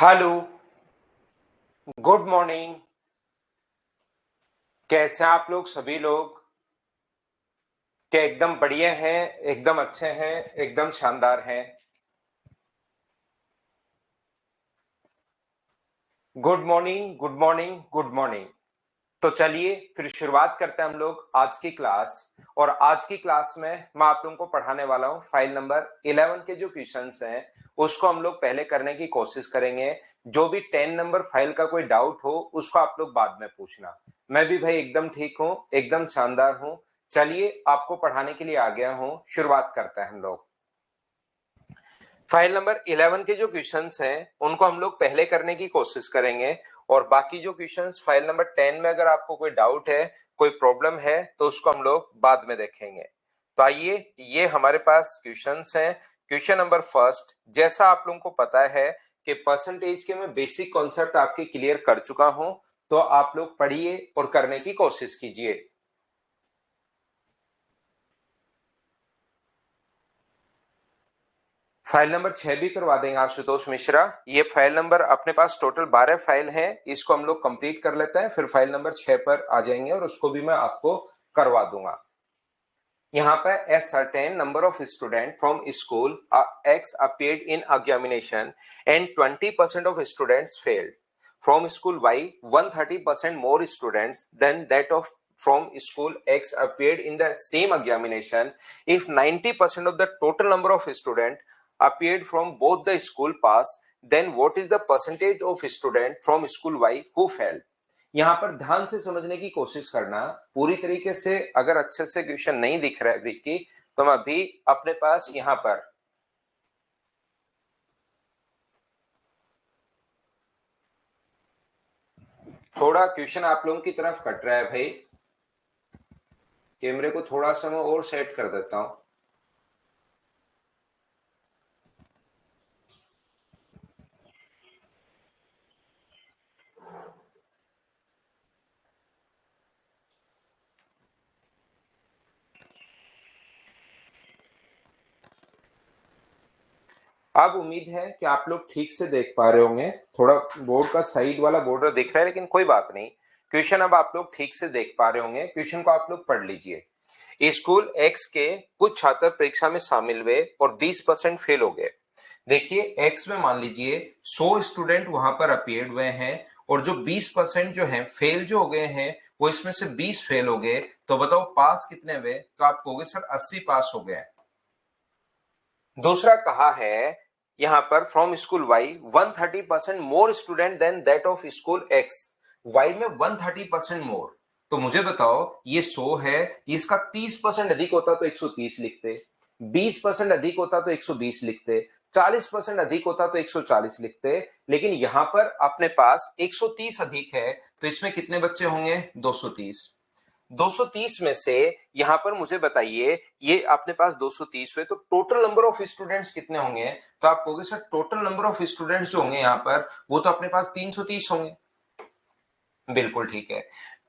Hello, good morning. कैसे हैं आप लोग सभी लोग? क्या एकदम बढ़िया हैं, एकदम अच्छे हैं, एकदम शानदार हैं? Good morning, good morning, good morning. तो चलिए फिर शुरुआत करते हैं हम लोग आज की क्लास। और आज की क्लास में मैं आप लोगों को पढ़ाने वाला हूं फाइल नंबर 11 के जो क्वेश्चंस हैं उसको हम लोग पहले करने की कोशिश करेंगे। जो भी 10 नंबर फाइल का कोई डाउट हो उसको आप लोग बाद में पूछना। मैं भी भाई एकदम ठीक हूं, एकदम शानदार हूं। चलिए आपको पढ़ाने के लिए आ गया हूं, शुरुआत करते हैं हम लोग। फाइल नंबर 11 के जो क्वेश्चंस हैं उनको हम लोग पहले करने की कोशिश करेंगे। और बाकी जो क्वेश्चंस फाइल नंबर 10 में अगर आपको कोई डाउट है, कोई प्रॉब्लम है, तो उसको हम लोग बाद में देखेंगे। तो आइए, ये हमारे पास क्वेश्चंस हैं। क्वेश्चन नंबर फर्स्ट, जैसा आप लोगों को पता है कि परसेंटेज के मैं बेसिक कॉन्सेप्ट आपके क्लियर कर चुका हूं, तो आप लोग पढ़िए और करने की कोशिश कीजिए। फाइल नंबर 6 भी करवा देंगे आशुतोष मिश्रा। ये फाइल नंबर अपने पास टोटल 12 फाइल है, इसको हम लोग कंप्लीट कर लेते हैं, फिर फाइल नंबर 6 पर आ जाएंगे और उसको भी मैं आपको करवा दूंगा। यहाँ पे a certain number of students from school X appeared in examination and 20% of students failed. From school Y, 130% more students than that of from school X appeared in the same examination. If 90% of the total number of students appeared from both the school pass, then what is the percentage of students from school Y who failed? यहाँ पर ध्यान से समझने की कोशिश करना पूरी तरीके से। अगर अच्छे से क्वेश्चन नहीं दिख रहा है विक्की, तो मैं अभी अपने पास यहाँ पर थोड़ा क्वेश्चन आप लोगों की तरफ कट रहा है भाई। कैमरे को थोड़ा सा मैं और सेट कर देता हूं। अब उम्मीद है कि आप लोग ठीक से देख पा रहे होंगे। थोड़ा बोर्ड का साइड वाला बॉर्डर दिख रहा है, लेकिन कोई बात नहीं। क्वेश्चन अब आप लोग ठीक से देख पा रहे होंगे। क्वेश्चन को आप लोग पढ़ लीजिए। स्कूल एक्स के कुछ छात्र परीक्षा में शामिल हुए और 20% फेल हो गए। देखिए एक्स में मान लीजिए 100 स्टूडेंट वहां पर अपीयर्ड हुए हैं, और जो 20% जो है फेल जो हो गए हैं, वो इसमें से 20 फेल हो गए। तो बताओ पास कितने हुए? तो आप कहोगे सर 80 पास हो गए। दूसरा कहा है यहां पर from school Y 130% more student then that of school X. Y में 130% मोर। तो मुझे बताओ ये 100 है, इसका 30% अधिक होता तो 130 लिखते, 20% अधिक होता तो 120 लिखते, 40% अधिक होता तो 140 लिखते। लेकिन यहां पर अपने पास 130 अधिक है, तो इसमें कितने बच्चे होंगे? 230। 230 में से यहां पर मुझे बताइए, ये अपने पास 230 हुए, तो टोटल नंबर ऑफ स्टूडेंट्स कितने होंगे? तो आप कहोगे sir total number of students जो होंगे यहाँ पर वो तो अपने पास 330 होंगे। बिल्कुल ठीक है।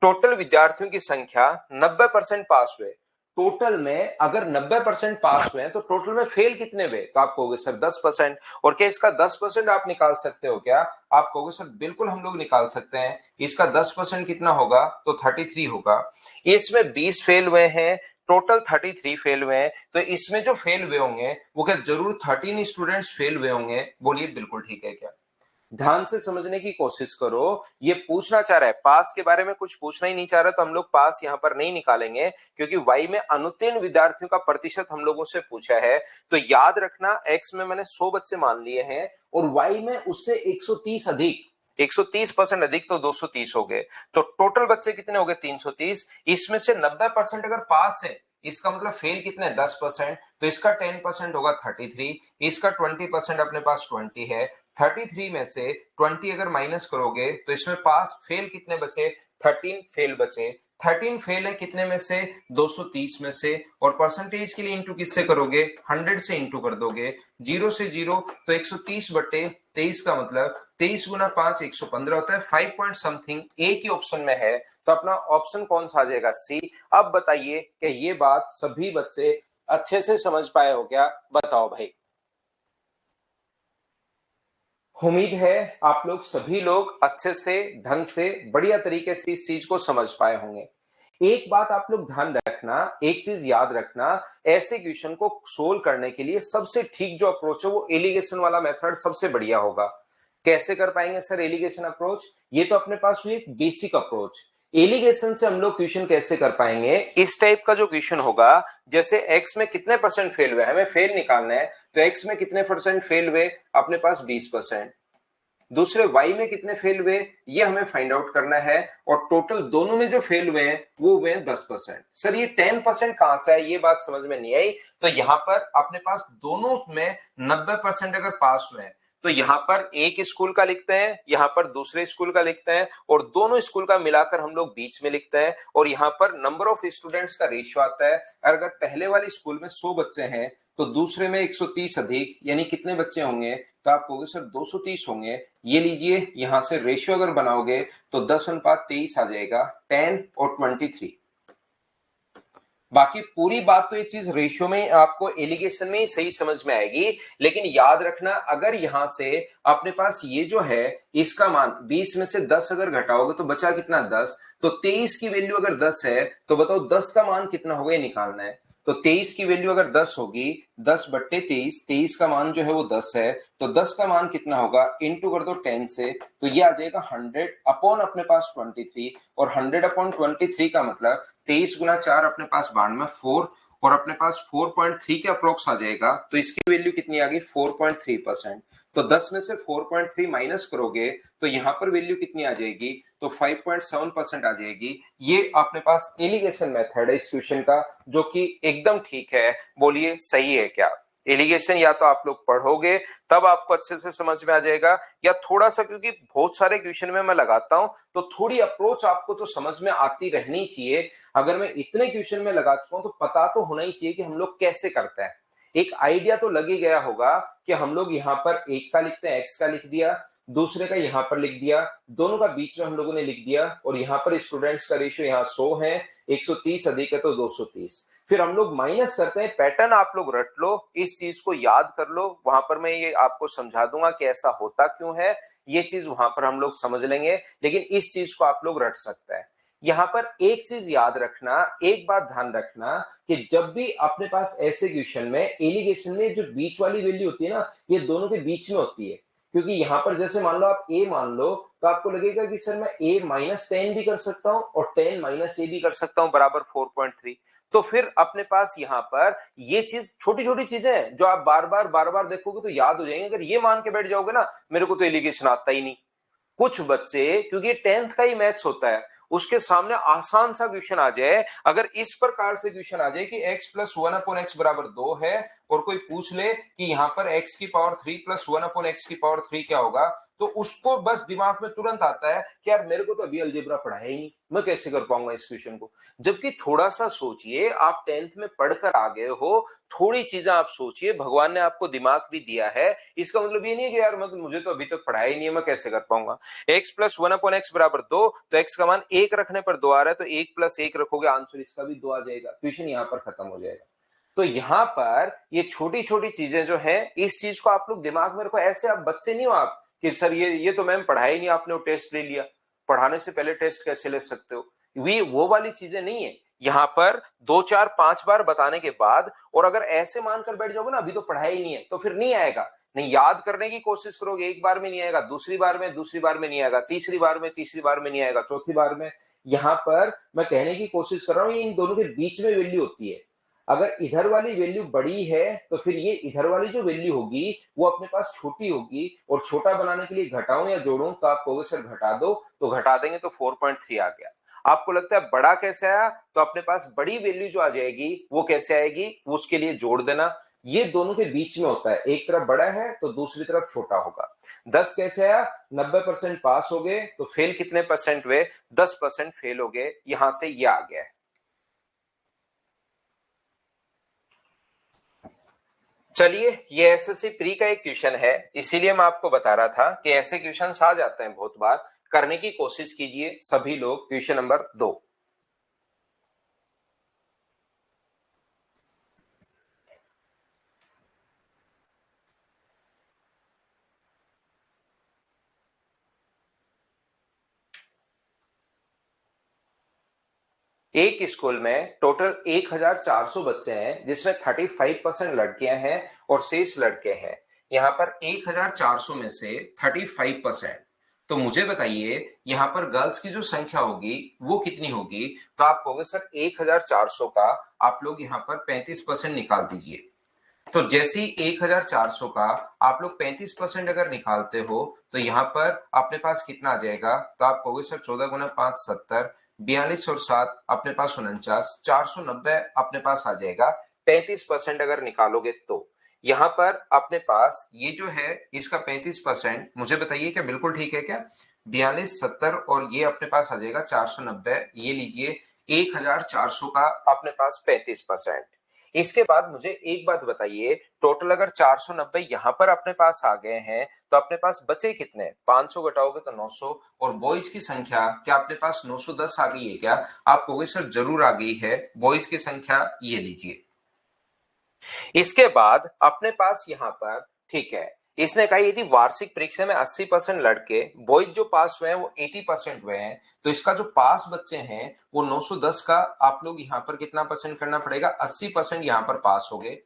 टोटल विद्यार्थियों की संख्या 90% पास हुए। टोटल में अगर 90% पास हुए हैं तो टोटल में फेल कितने हुए? तो आप कहोगे सर 10%। और क्या इसका 10% आप निकाल सकते हो क्या? आप कहोगे सर बिल्कुल हम लोग निकाल सकते हैं। इसका 10% कितना होगा? तो 33 होगा। इसमें 20 फेल हुए हैं, टोटल 33 फेल हुए हैं, तो इसमें जो फेल हुए होंगे वो क्या जरूर 13 स्टूडेंट्स फेल हुए होंगे? बोलिए बिल्कुल ठीक है क्या? ध्यान से समझने की कोशिश करो। ये पूछना चाह रहा है पास के बारे में, कुछ पूछना ही नहीं चाह रहा, तो हम लोग पास यहाँ पर नहीं निकालेंगे, क्योंकि वाई में अनुत्तीर्ण विद्यार्थियों का प्रतिशत हम लोगों से पूछा है। तो याद रखना एक्स में मैंने 100 बच्चे मान लिए हैं, और वाई में उससे 130 अधिक, 130% अधिक, तो 230 हो गए। तो टोटल बच्चे कितने हो गए? 330। इसमें से 90% अगर पास है, इसका मतलब फेल कितने? 10%। तो इसका 10% होगा 33, इसका 20% अपने पास 20 है। 33 में से 20 अगर माइनस करोगे तो इसमें पास फेल कितने बचे? 13 फेल बचे। 13 फेल है कितने में से? 230 में से। और परसेंटेज के लिए इंटू किससे करोगे? 100 से इंटू कर दोगे। 0 से 0 तो 130 बटे 23 का मतलब 23 गुना 5 115 होता है। 5 पॉइंट समथिंग एक ही ऑप्शन में है, तो अपना ऑप्शन कौन सा आ जाएगा? सी। अब बताइए कि ये बात सभी बच्चे अच्छे से समझ पाए हो क्या? बताओ भाई। उम्मीद है आप लोग सभी लोग अच्छे से, ढंग से, बढ़िया तरीके से इस चीज को समझ पाए होंगे। एक बात आप लोग ध्यान रखना, एक चीज याद रखना, ऐसे क्वेश्चन को सोल्व करने के लिए सबसे ठीक जो अप्रोच है वो एलिगेशन वाला मेथड सबसे बढ़िया होगा। कैसे कर पाएंगे सर एलिगेशन अप्रोच? ये तो अपने पास हुई एक बेसिक अप्रोच। एलिगेशन से हम लोग क्वेश्चन कैसे कर पाएंगे? इस टाइप का जो क्वेश्चन होगा, जैसे एक्स में कितने परसेंट फेल हुए, हमें फेल निकालना है, तो एक्स में कितने परसेंट फेल हुए, अपने पास 20%। दूसरे y में कितने फेल हुए ये हमें फाइंड आउट करना है, और टोटल दोनों में जो फेल हुए हैं वो हुए हैं 10%। सर ये 10% कहां से है, ये बात समझ में नहीं आई। तो यहां पर अपने पास दोनों में 90% अगर पास हुए हैं, तो यहां पर एक स्कूल का लिखते हैं, यहां पर दूसरे स्कूल का लिखते हैं, और दोनों स्कूल का मिलाकर हम लोग बीच में लिखते हैं, और यहां पर नंबर ऑफ स्टूडेंट्स का रेशियो आता है। अगर पहले वाले स्कूल में 100 बच्चे हैं तो दूसरे में 130 अधिक, यानी कितने बच्चे होंगे, तो आप कहोगे सर 230 होंगे। ये लीजिए, यहां से रेशियो अगर बनाओगे तो 10:23 आ जाएगा, 10 और 23। बाकी पूरी बात तो ये चीज रेशियो में आपको एलिगेशन में ही सही समझ में आएगी, लेकिन याद रखना अगर यहां से अपने पास ये जो है इसका मान 20 में से 10 अगर घटाओगे तो बचा कितना, 10। तो 23 की वैल्यू अगर 10 है तो बताओ 10 का मान कितना होगा, ये निकालना है। तो 23 की वैल्यू अगर 10 होगी, 10/23, 23 का मान जो है वो 10 है, तो 10 का मान कितना होगा, इंटू कर दो 10 से, तो ये आ जाएगा 100 अपॉन अपने पास 23। और 100/23 का मतलब 23 × 4 अपने पास 92, 4, और अपने पास 4.3 के अप्रोक्स आ जाएगा, तो इसकी वैल्यू कितनी आ गई, 4.3%। तो 10 में से 4.3 माइनस करोगे तो यहां पर वैल्यू कितनी आ जाएगी, तो 5.7% आ जाएगी। ये अपने पास एलिगेशन मेथड है इस क्वेश्चन का, जो कि एकदम ठीक है। बोलिए सही है क्या? एलिगेशन या तो आप लोग पढ़ोगे तब आपको अच्छे से समझ में आ जाएगा, या थोड़ा सा, क्योंकि बहुत सारे क्वेश्चन में मैं लगाता हूं तो थोड़ी अप्रोच आपको तो समझ में आती रहनी चाहिए। अगर मैं इतने क्वेश्चन में लगा चुका हूं तो पता तो होना ही चाहिए कि हम लोग कैसे करते हैं। एक आइडिया तो लग ही गया होगा कि हम लोग यहाँ पर एक का लिखते हैं, एक्स का लिख दिया, दूसरे का यहाँ पर लिख दिया, दोनों का बीच में हम लोगों ने लिख दिया, और यहाँ पर स्टूडेंट्स का रेशियो यहाँ 100 है, 130 अधिक है तो 230। फिर हम लोग माइनस करते हैं, पैटर्न आप लोग रट लो, इस चीज को याद कर लो, वहां पर मैं ये आपको समझा दूंगा कि ऐसा होता क्यों है। ये चीज वहां पर हम लोग समझ लेंगे, लेकिन इस चीज को आप लोग रट सकते हैं। यहां पर एक चीज याद रखना, एक बात ध्यान रखना, कि जब भी अपने पास ऐसे क्वेश्चन में एलिगेशन में जो बीच वाली वैल्यू होती है ना, ये दोनों के बीच में होती है। क्योंकि यहां पर जैसे मान लो आप ए मान लो, तो आपको लगेगा कि सर मैं ए -10 भी कर सकता हूं और 10 - ए भी कर सकता हूं बराबर 4.3। तो फिर अपने पास यहाँ पर ये चीज, छोटी छोटी चीजें हैं जो आप बार बार देखोगे तो याद हो जाएंगे। अगर ये मान के बैठ जाओगे ना मेरे को तो एलिगेशन आता ही नहीं। कुछ बच्चे, क्योंकि 10th का ही मैथ्स होता है, उसके सामने आसान सा क्वेश्चन आ जाए, अगर इस प्रकार से क्वेश्चन आ जाए कि x+1/x बराबर 2 है, और कोई पूछ ले कि यहाँ पर x³ 3+1/x³ क्या होगा, तो उसको बस दिमाग में तुरंत आता है कि यार मेरे को तो अभी अलजेब्रा पढ़ा ही नहीं, मैं कैसे कर पाऊंगा इस क्वेश्चन को। जबकि थोड़ा सा सोचिए, आप 10th में पढ़कर आ गए हो, थोड़ी चीजें आप सोचिए, भगवान ने आपको दिमाग भी दिया है, इसका मतलब ये नहीं है कि यार मुझे तो अभी तक पढ़ाया ही नहीं है, मैं कैसे कर पाऊंगा। x+1/x बराबर 2, तो x का मान 1 रखने पर 2 आ रहा है, तो 1+1 रखोगे, आंसर इसका भी 2 आ जाएगा, क्वेश्चन यहां पर खत्म हो जाएगा। तो यहां पर ये छोटी छोटी चीजें जो है, इस चीज को आप लोग दिमाग में रखो। ऐसे आप बच्चे नहीं हो आप कि सर ये तो मैम पढ़ाया ही नहीं, आपने वो टेस्ट ले लिया, पढ़ाने से पहले टेस्ट कैसे ले सकते हो, वो वाली चीजें नहीं है। यहां पर 2 4 5 बार बताने के बाद, और अगर ऐसे मानकर बैठ जाओगे ना अभी तो पढ़ाया ही नहीं है, तो फिर नहीं आएगा। नहीं, याद करने की कोशिश करोगे, एक बार में नहीं आएगा, दूसरी बार में नहीं आएगा, तीसरी बार में नहीं आएगा, चौथी बार में। यहां पर मैं कहने की कोशिश कर रहा हूं, इन दोनों के बीच में वैल्यू होती है। अगर इधर वाली वैल्यू बड़ी है तो फिर ये इधर वाली जो वैल्यू होगी वो अपने पास छोटी होगी, और छोटा बनाने के लिए घटाऊं या जोड़ूं, तो आप कहोगे सर घटा दो, तो घटा देंगे तो 4.3 आ गया। आपको लगता है बड़ा कैसे आया, तो अपने पास बड़ी वैल्यू जो आ जाएगी वो कैसे आएगी, वो उसके लिए जोड़ देना। ये दोनों के बीच में होता है, एक तरफ बड़ा है तो दूसरी तरफ छोटा होगा। 10 कैसे आया, 90% पास हो गए, तो फेल कितने परसेंट हुए, 10% फेल हो गए, यहां से ये आ गया है। चलिए, ये एसएससी प्री का एक क्वेश्चन है, इसीलिए मैं आपको बता रहा था कि ऐसे क्वेश्चन आ जाते हैं बहुत बार। करने की कोशिश कीजिए सभी लोग। क्वेश्चन नंबर 2, एक स्कूल में टोटल 1400 बच्चे हैं, जिसमें 35% लड़कियां हैं और शेष लड़के हैं। यहाँ पर 1400 में से 35%, तो मुझे बताइए यहाँ पर गर्ल्स की जो संख्या होगी वो कितनी होगी। तो आप कहोगे सर 1400 का आप लोग यहाँ पर 35% निकाल दीजिए। तो जैसे ही 1400 का आप लोग 35% अगर निकालते हो तो यहाँ पर अपने पास कितना आ जाएगा। तो आप कहोगे सर 14 गुना 5 70, 42 और 7 अपने पास 49, 490 अपने पास आ जाएगा 35% अगर निकालोगे। तो यहाँ पर अपने पास ये जो है इसका 35%, मुझे बताइए क्या बिल्कुल ठीक है क्या। 42 70 और ये अपने पास आ जाएगा 490, ये लीजिए 1400 का अपने पास 35%। इसके बाद मुझे एक बात बताइए, टोटल अगर 490 यहां पर अपने पास आ गए हैं तो अपने पास बचे कितने। 500 घटाओगे तो 900, और बॉयज की संख्या क्या अपने पास 910 आ गई है क्या। आप कहोगे सर जरूर आ गई है, बॉयज की संख्या ये लीजिए। इसके बाद अपने पास यहाँ पर ठीक है, इसने कहा यदि वार्षिक परीक्षा में 80% लड़के बॉयज जो पास हुए हैं वो 80% हुए हैं, तो इसका जो पास बच्चे हैं वो 910 का आप लोग यहाँ पर कितना परसेंट करना पड़ेगा, 80% यहाँ पर पास हो गए।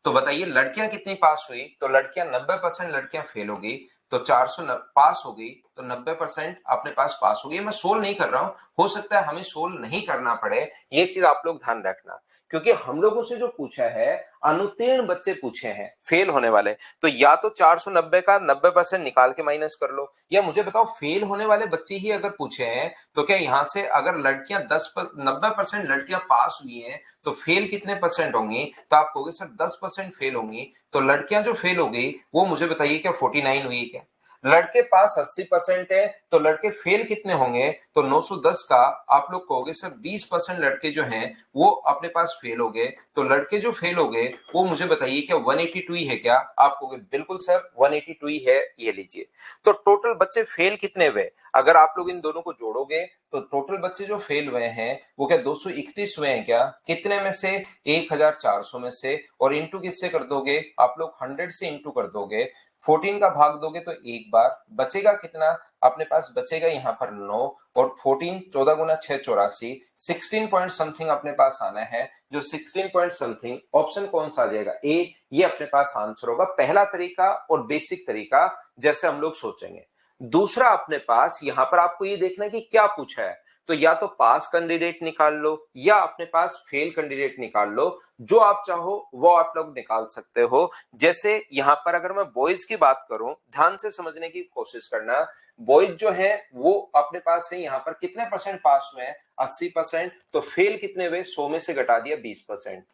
तो बताइए लड़कियां कितनी पास हुई। तो लड़कियां 90% लड़कियां फेल हो गई, तो 400 पास हो गई, तो 90% अपने पास पास हो गई। मैं सोल्व नहीं कर रहा हूं, हो सकता है हमें सोल्व नहीं करना पड़े, ये चीज आप लोग ध्यान रखना, क्योंकि हम लोगों से जो पूछा है अनुत्तीर्ण बच्चे पूछे हैं, फेल होने वाले। तो या तो 490 का 90% निकाल के माइनस कर लो, या मुझे बताओ फेल होने वाले बच्चे ही अगर पूछे हैं तो क्या यहां से अगर लड़कियां 90% लड़कियां पास हुई हैं तो फेल कितने परसेंट होंगी। तो आप कहोगे सर 10% फेल होंगी, तो लड़कियां जो फेल हो गई वो मुझे बताइए क्या 49 हुई क्या। लड़के पास 80% है तो लड़के फेल कितने होंगे। तो 910 का आप लोग कहोगे सर 20% लड़के जो हैं वो अपने पास फेल हो गए, तो लड़के जो फेल हो गए वो मुझे बताइए क्या 182 ही है क्या। आप कहोगे बिल्कुल सर 182 ही है, ये लीजिए। तो टोटल बच्चे फेल कितने हुए, अगर आप लोग इन दोनों को जोड़ोगे तो टोटल बच्चे जो फेल हुए हैं वो क्या 231 हुए हैं क्या, कितने में से 1400 में से, और इंटू किससे कर दोगे आप लोग 100 से इंटू कर दोगे, 14 का भाग दोगे तो एक बार बचेगा कितना, अपने पास बचेगा यहाँ पर 9, और 14 14 गुना 6 84, 16 पॉइंट समथिंग अपने पास आना है, जो 16 पॉइंट समथिंग ऑप्शन कौन सा आ जाएगा ए, ये अपने पास आंसर होगा। पहला तरीका और बेसिक तरीका जैसे हम लोग सोचेंगे। दूसरा अपने पास यहां पर आपको ये देखना है कि क्या पूछा है, तो या तो पास कैंडिडेट निकाल लो या अपने पास फेल कैंडिडेट निकाल लो, जो आप चाहो वो आप लोग निकाल सकते हो। जैसे यहां पर अगर मैं बॉयज की बात करूं, ध्यान से समझने की कोशिश करना, बॉयज जो है वो अपने पास है यहाँ पर कितने परसेंट पास हुए हैं 80%, तो फेल कितने हुए 100 में से घटा दिया 20%।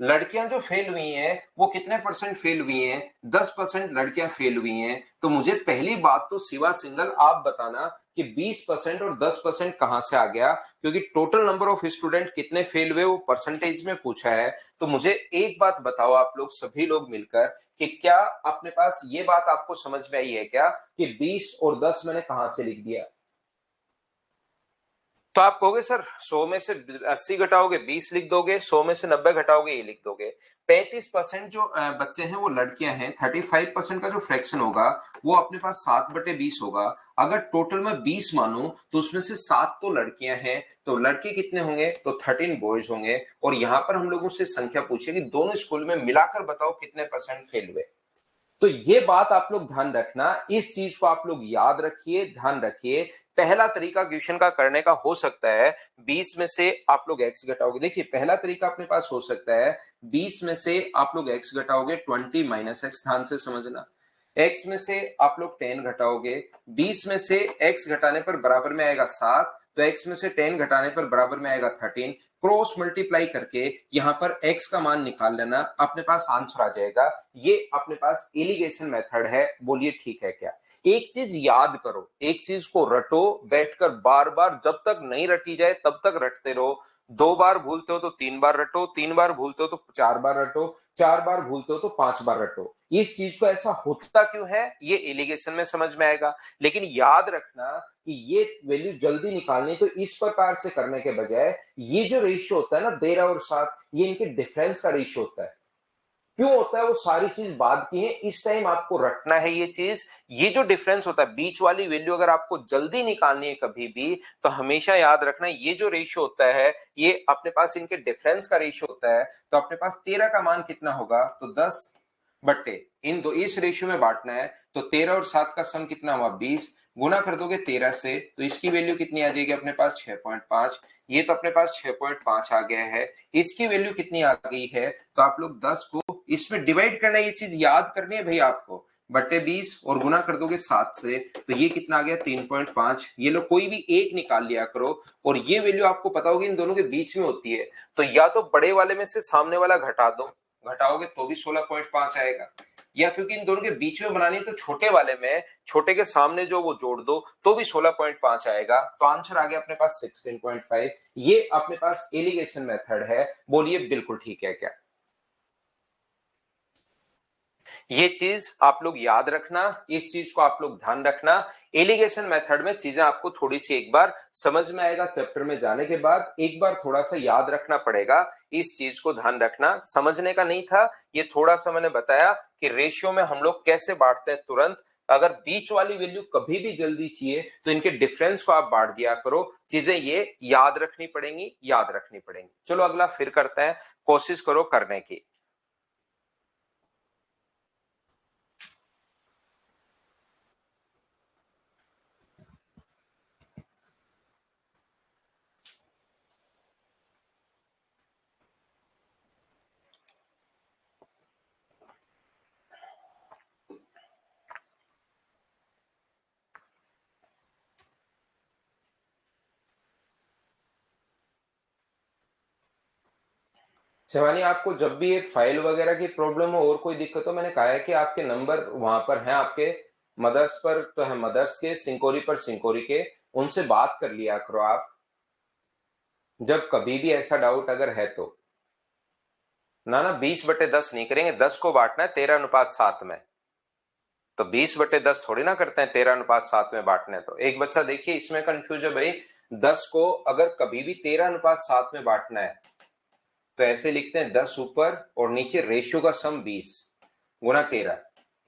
लड़कियां जो फेल हुई हैं वो कितने परसेंट फेल हुई हैं, 10% लड़कियां फेल हुई हैं। तो मुझे पहली बात तो सिवा सिंगल आप बताना कि 20% और 10% कहां से आ गया, क्योंकि टोटल नंबर ऑफ स्टूडेंट कितने फेल हुए वो परसेंटेज में पूछा है। तो मुझे एक बात बताओ आप लोग सभी लोग मिलकर कि क्या अपने पास ये बात आपको समझ में आई है क्या कि 20 और 10 मैंने कहां से लिख दिया। तो आप कहोगे सर 100 में से 80 घटाओगे 20 लिख दोगे, 100 में से 90 घटाओगे ये लिख दोगे। 35% जो बच्चे हैं वो लड़कियां हैं, 35% का जो फ्रैक्शन होगा वो अपने पास 7/20 होगा। अगर टोटल में 20 मानूं तो उसमें से 7 तो लड़कियां हैं, तो लड़के कितने होंगे तो 13 बॉयज होंगे। और यहां पर हम लोगों से संख्या पूछी कि दोनों स्कूल में मिलाकर बताओ कितने परसेंट फेल हुए। तो ये बात आप लोग ध्यान रखना, इस चीज को आप लोग याद रखिए, ध्यान रखिए। पहला तरीका क्वेश्चन का करने का हो सकता है 20 में से आप लोग एक्स घटाओगे। देखिए पहला तरीका अपने पास हो सकता है 20 में से आप लोग एक्स घटाओगे 20 माइनस एक्स, ध्यान से समझना। एक्स में से आप लोग 10 घटाओगे, 20 में से एक्स घटाने पर बराबर में आएगा 7, तो एक्स में से 10 घटाने पर बराबर में आएगा 13। क्रॉस मल्टीप्लाई करके यहां पर एक्स का मान निकाल लेना, अपने पास आंसर आ जाएगा। ये अपने पास एलिगेशन मेथड है, बोलिए ठीक है क्या। एक चीज याद करो, एक चीज को रटो बैठकर बार बार, जब तक नहीं रटी जाए तब तक रटते रहो। 2 बार भूलते हो तो 3 बार रटो, 3 बार भूलते हो तो 4 बार रटो, 4 बार भूलते हो तो 5 बार रटो। इस चीज को ऐसा होता क्यों है ये एलिगेशन में समझ में आएगा। लेकिन याद रखना कि ये वैल्यू जल्दी निकालनी तो इस प्रकार से करने के बजाय ये जो रेशियो होता है ना 13 और 7, ये इनके डिफरेंस का रेशियो होता है। क्यों होता है वो सारी चीज बाद की है, इस टाइम आपको रखना है ये चीज। ये जो डिफरेंस होता है बीच वाली वैल्यू अगर आपको जल्दी निकालनी है कभी भी, तो हमेशा याद रखना ये जो रेशियो होता है ये अपने पास इनके डिफरेंस का रेशियो होता है। तो अपने पास 13 का मान कितना होगा, तो 10 बट्टे इन दो इस रेशियो में बांटना है। तो 13 और 7 का सम कितना हुआ 20, गुना कर दोगे 13 से तो इसकी वैल्यू कितनी आ जाएगी अपने पास 6.5। ये तो अपने पास 6.5 आ गया है। इसकी वैल्यू कितनी आ गई है, तो आप लोग 10 को इसमें डिवाइड करना है, ये चीज याद करनी है भाई आपको, बट्टे 20 और गुना कर दोगे 7 से तो ये कितना आ गया 3.5। ये लो कोई भी एक निकाल लिया करो और ये वैल्यू आपको पता होगी इन दोनों के बीच में होती है। तो या तो बड़े वाले में से सामने वाला घटा दो, घटाओगे तो भी 16.5 आएगा, या क्योंकि इन दोनों के बीच में बनानी है तो छोटे वाले में छोटे के सामने जो वो जोड़ दो तो भी 16.5 आएगा। तो आंसर आ गया अपने पास 16.5। ये अपने पास एलिगेशन मेथड है, बोलिए बिल्कुल ठीक है क्या। ये चीज आप लोग याद रखना, इस चीज को आप लोग ध्यान रखना। एलिगेशन मेथड में चीजें आपको थोड़ी सी एक बार समझ में आएगा, चैप्टर में जाने के बाद एक बार थोड़ा सा याद रखना पड़ेगा। इस चीज को ध्यान रखना, समझने का नहीं था ये, थोड़ा सा मैंने बताया कि रेशियो में हम लोग कैसे बांटते हैं तुरंत। अगर बीच वाली वैल्यू कभी भी जल्दी चाहिए तो इनके डिफरेंस को आप बांट दिया करो, चीजें ये याद रखनी पड़ेंगी, याद रखनी पड़ेंगी। चलो अगला फिर करते हैं, कोशिश करो करने की। शिवानी आपको जब भी एक फाइल वगैरह की प्रॉब्लम हो और कोई दिक्कत हो, मैंने कहा है कि आपके नंबर वहां पर हैं, आपके मदर्स पर तो है मदर्स के, सिंकोरी पर सिंकोरी के, उनसे बात कर लिया करो आप जब कभी भी ऐसा डाउट अगर है तो। ना ना 20/10 नहीं करेंगे, 10 को बांटना है 13:7 में। तो 20/10 थोड़ी ना करते हैं, 13:7 में बांटने। तो एक बच्चा देखिए इसमें कंफ्यूज है भाई, 10 को अगर कभी भी 13:7 में बांटना है तो ऐसे लिखते हैं 10 ऊपर और नीचे रेशियो का सम 20 गुना 13।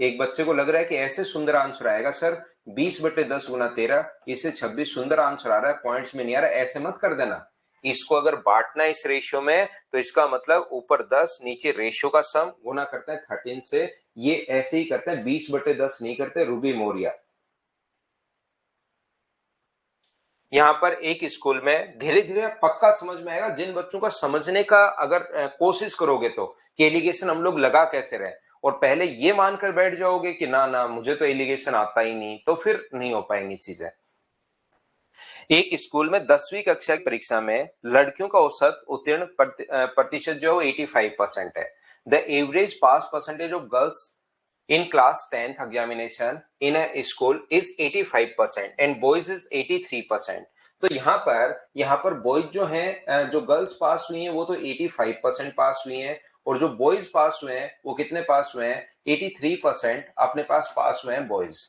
एक बच्चे को लग रहा है कि ऐसे सुंदर आंसर आएगा सर 20/10 गुना 13, इसे 26 सुंदर आंसर आ रहा है, पॉइंट्स में नहीं आ रहा है, ऐसे मत कर देना। इसको अगर बांटना है इस रेशियो में तो इसका मतलब ऊपर 10 नीचे रेशियो का सम गुना करते हैं 13 से। ये ऐसे ही करते हैं, 20/10 नहीं करते रूबी मोरिया। यहाँ पर एक स्कूल में धीरे धीरे पक्का समझ में आएगा, जिन बच्चों का समझने का अगर कोशिश करोगे तो कि एलिगेशन हम लोग लगा कैसे रहे, और पहले ये मानकर बैठ जाओगे कि ना ना मुझे तो एलिगेशन आता ही नहीं, तो फिर नहीं हो पाएंगी चीजें। एक स्कूल में 10वीं कक्षा की परीक्षा में लड़कियों का औसत उत्तीर्ण प्रतिशत जो 85% है। The average pass percentage of girls in class 10th examination in a school is 85% and boys is 83%। तो यहाँ पर बॉयज जो हैं, जो गर्ल्स पास हुई हैं वो तो 85% पास हुई हैं, और जो बॉयज पास हुए हैं वो कितने पास हुए हैं, 83% अपने पास हुए हैं बॉयज।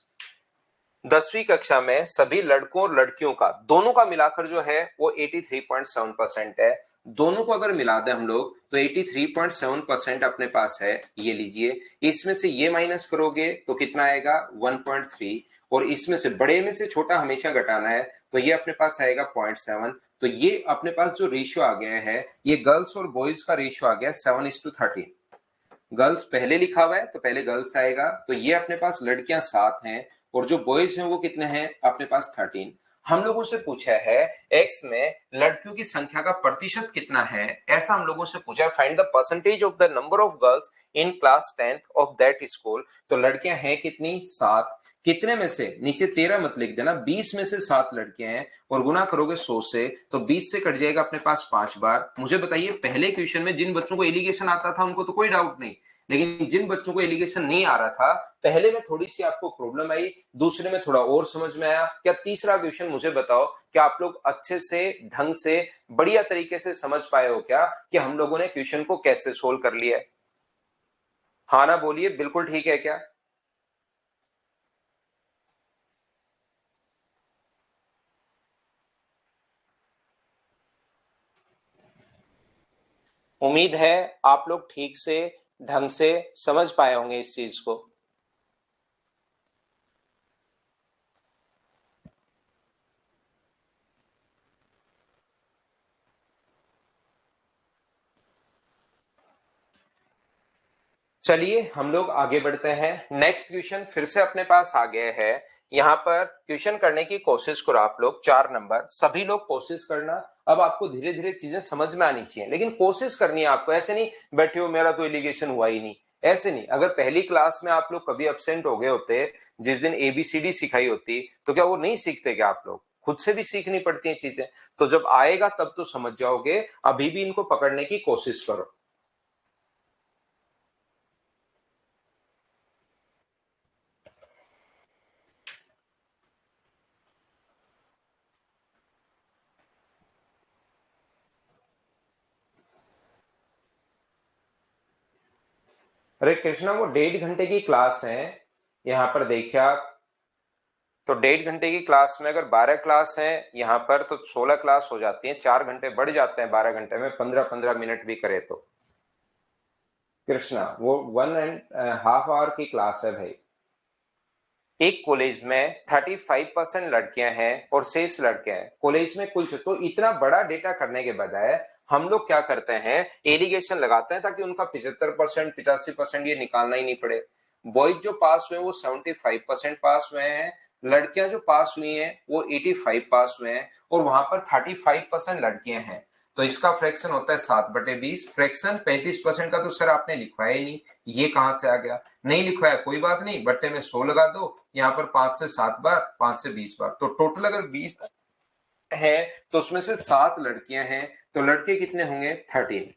10वीं कक्षा में सभी लड़कों और लड़कियों का दोनों का मिलाकर जो है वो 83.7% है। दोनों को अगर मिला दें हम लोग तो 83.7% अपने पास है। ये लीजिए, इसमें से ये माइनस करोगे तो कितना आएगा 1.3, और इसमें से बड़े में से छोटा हमेशा घटाना है तो ये अपने पास आएगा 0.7। तो ये अपने पास जो रेशियो आ गया है ये गर्ल्स और बॉयज का रेशियो आ गया 7:13। गर्ल्स पहले लिखा हुआ है तो पहले गर्ल्स आएगा, तो ये अपने पास लड़कियां 7 हैं और जो बॉयज हैं वो कितने हैं अपने पास 13। हम लोगों से पूछा है एक्स में लड़कियों की संख्या का प्रतिशत कितना है, ऐसा हम लोगों से पूछा है, find the percentage of the number of girls in class 10th of that school. तो लड़कियां हैं कितनी 7, कितने में से, नीचे 13 मत लिख देना, 20 में से 7 लड़कियां हैं और गुना करोगे 100 से तो 20 से कट जाएगा अपने पास 5 बार। मुझे बताइए पहले क्वेश्चन में जिन बच्चों को एलिगेशन आता था उनको तो कोई डाउट नहीं, लेकिन जिन बच्चों को एलिगेशन नहीं आ रहा था पहले में थोड़ी सी आपको प्रॉब्लम आई, दूसरे में थोड़ा और समझ में आया क्या, तीसरा क्वेश्चन मुझे बताओ क्या आप लोग अच्छे से ढंग से बढ़िया तरीके से समझ पाए हो क्या कि हम लोगों ने क्वेश्चन को कैसे सोल्व कर लिया है। हाँ ना बोलिए बिल्कुल ठीक है क्या। उम्मीद है आप लोग ठीक से ढंग से समझ पाए होंगे इस चीज को। चलिए हम लोग आगे बढ़ते हैं। नेक्स्ट क्वेश्चन फिर से अपने पास आ गया है। यहाँ पर क्वेश्चन करने की कोशिश करो आप लोग। 4 नंबर, सभी लोग कोशिश करना। अब आपको धीरे धीरे चीजें समझ में आनी चाहिए, लेकिन कोशिश करनी है आपको। ऐसे नहीं बैठे हो मेरा तो एलिगेशन हुआ ही नहीं, ऐसे नहीं। अगर पहली क्लास में आप लोग कभी अब्सेंट हो गए होते, जिस दिन एबीसीडी सिखाई होती, तो क्या वो नहीं सीखते? क्या आप लोग खुद से भी सीखनी पड़ती है चीजें? तो जब आएगा तब तो समझ जाओगे। अभी भी इनको पकड़ने की कोशिश करो। अरे कृष्णा, वो 1.5 घंटे की क्लास है। यहाँ पर देखिए आप, तो 1.5 घंटे की क्लास में अगर 12 क्लास है यहाँ पर, तो 16 क्लास हो जाती है। 4 घंटे बढ़ जाते हैं 12 घंटे में, 15-15 मिनट भी करे तो। कृष्णा, वो 1.5 आवर की क्लास है भाई। एक कॉलेज में 35% लड़कियां हैं और शेष लड़के हैं। कॉलेज में कुल, तो इतना बड़ा डेटा करने के बजाय हम लोग क्या करते हैं, एलिगेशन लगाते हैं, ताकि उनका 75%, 85% ये निकालना ही नहीं पड़े। बॉयज जो पास हुए वो 75% पास हुए हैं, लड़कियां जो पास हुई हैं वो 85 पास हुए हैं, और वहां पर 35% लड़कियां हैं। तो इसका फ्रैक्शन होता है 7/20। फ्रैक्शन 35% का तो सर आपने लिखवाया ही नहीं, ये कहां से आ गया? नहीं लिखवाया, कोई बात नहीं, बट्टे में 100 लगा दो। यहाँ पर 5 से 7 बार, 5 से 20 बार, तो टोटल अगर 20 है तो उसमें से 7 लड़कियां हैं, तो लड़के कितने होंगे? 13।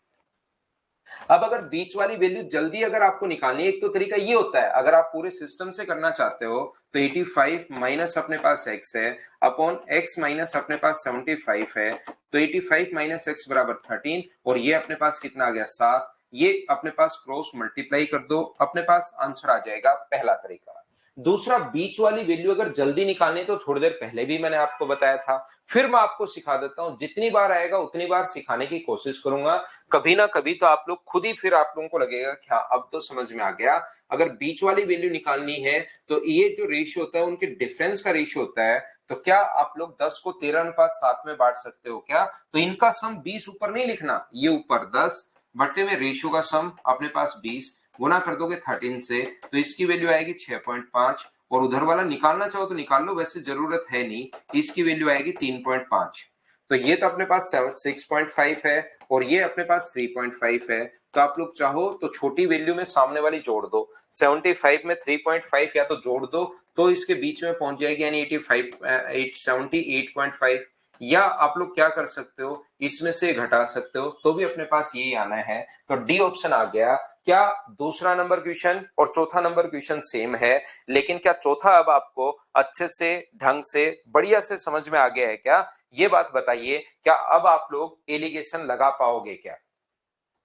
अब अगर बीच वाली वैल्यू जल्दी अगर आपको निकालनी है, एक तो तरीका ये होता है, अगर आप पूरे सिस्टम से करना चाहते हो तो 85 माइनस अपने पास x है अपॉन x माइनस अपने पास 75 है, तो 85 माइनस x बराबर 13, और ये अपने पास कितना आ गया? 7। ये अपने पास क्रॉस मल्टीप्लाई कर दो, अपने पास आंसर आ जाएगा, पहला तरीका। दूसरा, बीच वाली वैल्यू अगर जल्दी निकालनी तो थोड़ी देर पहले भी मैंने आपको बताया था, फिर मैं आपको सिखा देता हूं। जितनी बार आएगा उतनी बार सिखाने की कोशिश करूंगा। कभी ना कभी तो आप लोग खुद ही, फिर आप लोगों को लगेगा क्या अब तो समझ में आ गया। अगर बीच वाली वैल्यू निकालनी है तो ये जो रेशियो होता है उनके डिफरेंस का रेशियो होता है। तो क्या आप लोग 10 को 13:7 में बांट सकते हो क्या? तो इनका सम 20 ऊपर नहीं लिखना, ये ऊपर 10 बट्टे में रेशियो का सम अपने पास 20, गुना कर दोगे 13 से, तो इसकी वैल्यू आएगी 6.5। और उधर वाला निकालना चाहो तो निकाल लो, वैसे जरूरत है नहीं। इसकी वैल्यू आएगी 3.5। तो ये तो अपने पास 6.5 है, और ये अपने पास 3.5 है। तो आप लोग चाहो तो छोटी वैल्यू में सामने वाली जोड़ दो। 75 में 3.5 या तो जोड़ दो, तो इसके बीच में पहुंच जाएगी, यानी 78.5। या आप लोग क्या कर सकते हो, इसमें से घटा सकते हो, तो भी अपने पास यही आना है। तो डी ऑप्शन आ गया। क्या दूसरा नंबर क्वेश्चन और चौथा नंबर क्वेश्चन सेम है, लेकिन क्या चौथा अब आपको अच्छे से, ढंग से, बढ़िया से समझ में आ गया है क्या? ये बात बताइए, क्या अब आप लोग एलिगेशन लगा पाओगे क्या?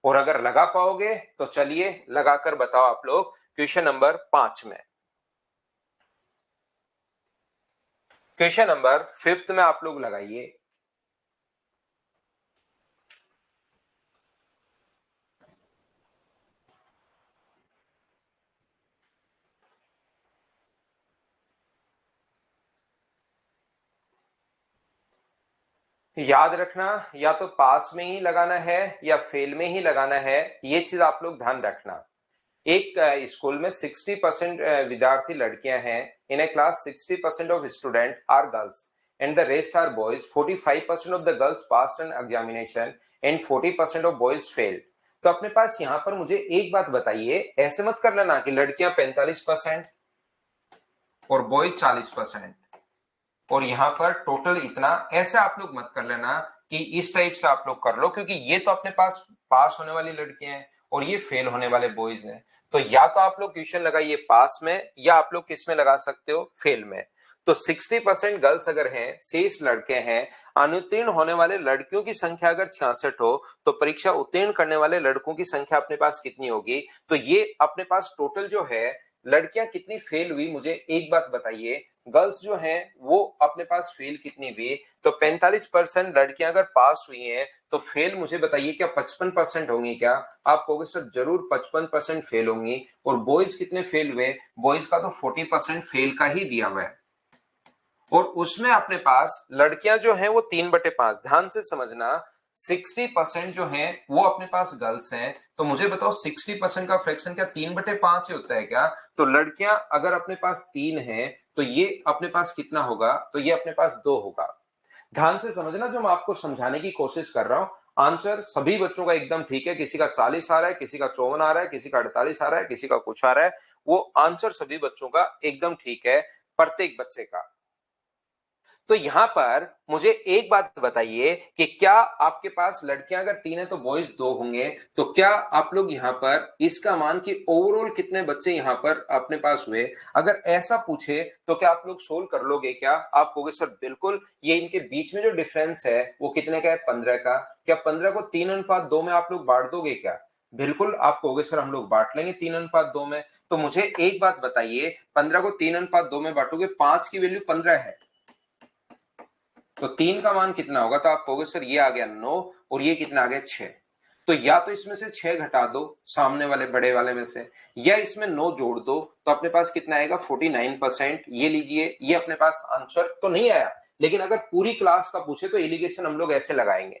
और अगर लगा पाओगे तो चलिए लगाकर बताओ आप लोग क्वेश्चन नंबर 5 में। क्वेश्चन नंबर 5 में आप लोग लगाइए। याद रखना, या तो पास में ही लगाना है या फेल में ही लगाना है, ये चीज आप लोग ध्यान रखना। एक स्कूल में 60% विद्यार्थी लड़कियां हैं। In a class 60% of student are girls and the rest are boys. 45% of the girls passed an examination and 40% of boys failed. तो अपने पास यहाँ पर मुझे एक बात बताइए, ऐसे मत कर लेना कि लड़कियां 45% और बॉयज 40%, और यहाँ पर टोटल इतना, ऐसे आप लोग मत कर लेना कि इस टाइप से आप लोग कर लो, क्योंकि ये तो अपने पास पास होने वाली लड़कियां हैं और ये फेल होने वाले बॉयज हैं। तो या तो आप लोग क्वेश्चन लगाइए पास में, या आप लोग किस में लगा सकते हो? फेल में। तो 60% गर्ल्स अगर हैं, शेष लड़के हैं, अनुत्तीर्ण होने वाले लड़कियों की संख्या अगर 66 हो, तो परीक्षा उत्तीर्ण करने वाले लड़कों की संख्या अपने पास कितनी होगी? तो ये अपने पास टोटल जो है लड़कियां कितनी फेल हुई, मुझे एक बात बताइए। गर्ल्स जो हैं वो अपने पास फेल कितनी हुई? तो 45% लड़कियां अगर पास हुई हैं तो फेल मुझे बताइए क्या 55% होंगी क्या? आप कहोगे सर जरूर 55% फेल होंगी। और बॉयज कितने फेल हुए? बॉयज का तो 40% फेल का ही दिया हुआ है। और उसमें अपने पास लड़कियां जो हैं वो 3/5, ध्यान से समझना। 60% जो है वो अपने पास गर्ल्स हैं। तो मुझे बताओ 60% का फ्रैक्शन क्या 3/5 ही होता है क्या? तो लड़कियां अगर अपने पास 3 है तो ये अपने पास कितना होगा? तो ये अपने पास 2 होगा। ध्यान से समझना जो मैं आपको समझाने की कोशिश कर रहा हूं। आंसर सभी बच्चों का एकदम ठीक है। किसी का 40 आ रहा है, किसी का 54 आ रहा है, किसी का 48 आ रहा है, किसी का कुछ आ रहा है। वो आंसर सभी बच्चों का एकदम ठीक है, प्रत्येक बच्चे का। तो यहां पर मुझे एक बात बताइए कि क्या आपके पास लड़कियां अगर 3 है तो बॉयज 2 होंगे, तो क्या आप लोग यहां पर इसका मान कि ओवरऑल कितने बच्चे यहां पर अपने पास हुए, अगर ऐसा पूछे तो क्या आप लोग सोल्व कर लोगे क्या? आप कहोगे सर बिल्कुल, ये इनके बीच में जो डिफरेंस है वो कितने का है? 15 का। क्या 15 को 3:2 में आप लोग बांट दोगे क्या? बिल्कुल आप कहोगे सर हम लोग बांट लेंगे 3:2 में। तो मुझे एक बात बताइए, 15 को 3:2 में बांटोगे, 5 की वैल्यू 15 है तो 3 का मान कितना होगा? तो आप कहोगे सर ये आ गया 9 और ये कितना आ गया 6। तो या तो इसमें से 6 घटा दो सामने वाले बड़े वाले में से, या इसमें 9 जोड़ दो, तो अपने पास कितना आएगा? 49%। ये लीजिए, ये अपने पास आंसर तो नहीं आया, लेकिन अगर पूरी क्लास का पूछे तो एलिगेशन हम लोग ऐसे लगाएंगे।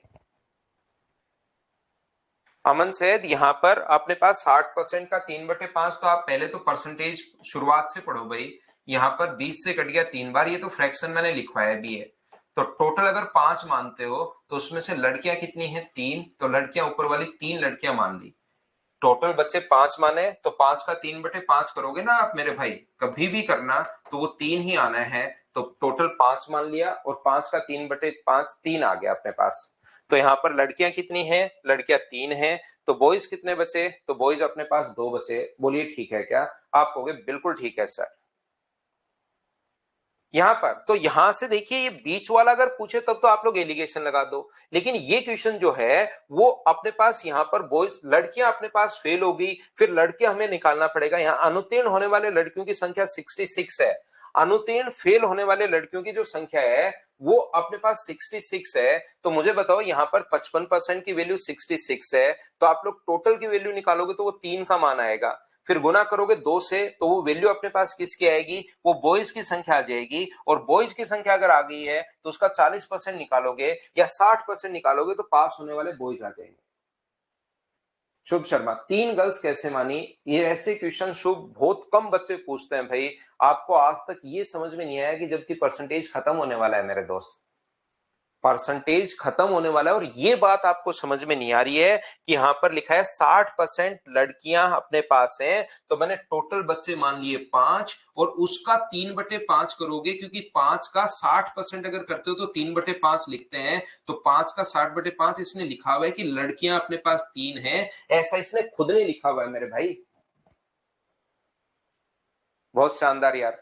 अमन सैद, यहाँ पर अपने पास 60% का 3/5, तो आप पहले तो परसेंटेज शुरुआत से पढ़ो भाई। यहाँ पर 20 से कट गया 3 बार, ये तो फ्रैक्शन मैंने लिखवाया भी है। तो टोटल अगर 5 मानते हो तो उसमें से लड़कियां कितनी है? 3। तो लड़कियां ऊपर वाली 3 लड़कियां मान ली। टोटल बच्चे 5 माने तो 5 का 3/5 करोगे ना आप मेरे भाई, कभी भी करना तो वो 3 ही आना है। तो टोटल 5 मान लिया और 5 का 3/5 3 आ गया अपने पास। तो यहाँ पर लड़कियां कितनी हैं? लड़कियां 3 हैं। तो बॉयज कितने बचे? तो बॉयज अपने पास 2 बचे। बोलिए ठीक है क्या? आप कहोगे बिल्कुल ठीक है सर। यहां पर तो यहां से देखिए, ये बीच वाला अगर पूछे तब तो आप लोग एलिगेशन लगा दो, लेकिन ये क्वेश्चन जो है वो अपने पास यहां पर बॉयज, लड़कियां अपने पास फेल होगी, फिर लड़कियां हमें निकालना पड़ेगा। यहां अनुत्तीर्ण होने वाले लड़कियों की संख्या 66 है। अनुत्तीर्ण फेल होने वाले लड़कियों की जो संख्या है वो अपने पास 66 है। तो मुझे बताओ यहां पर 55% की वैल्यू 66 है, तो आप लोग टोटल की वैल्यू निकालोगे तो वो 3 का मान आएगा। फिर गुना करोगे 2 से तो वो वैल्यू अपने पास किसकी आएगी? वो बॉयज की संख्या आ जाएगी। और बॉयज की संख्या अगर आ गई है तो उसका 40% निकालोगे या 60% निकालोगे तो पास होने वाले बॉयज आ जाएंगे। शुभ शर्मा, 3 गर्ल्स कैसे मानी? ये ऐसे क्वेश्चन शुभ बहुत कम बच्चे पूछते हैं भाई। आपको आज तक ये समझ में नहीं आया कि जबकि परसेंटेज खत्म होने वाला है मेरे दोस्त, परसेंटेज खत्म होने वाला है, और ये बात आपको समझ में नहीं आ रही है कि यहां पर लिखा है 60% लड़कियां अपने पास हैं। तो मैंने टोटल बच्चे मान लिए 5 और उसका 3/5 करोगे, क्योंकि 5 का 60% अगर करते हो तो 3/5 लिखते हैं। तो 5 का 60/5 इसने लिखा हुआ है कि लड़कियां अपने पास 3 हैं, ऐसा इसने खुद ने लिखा हुआ है मेरे भाई। बहुत शानदार यार,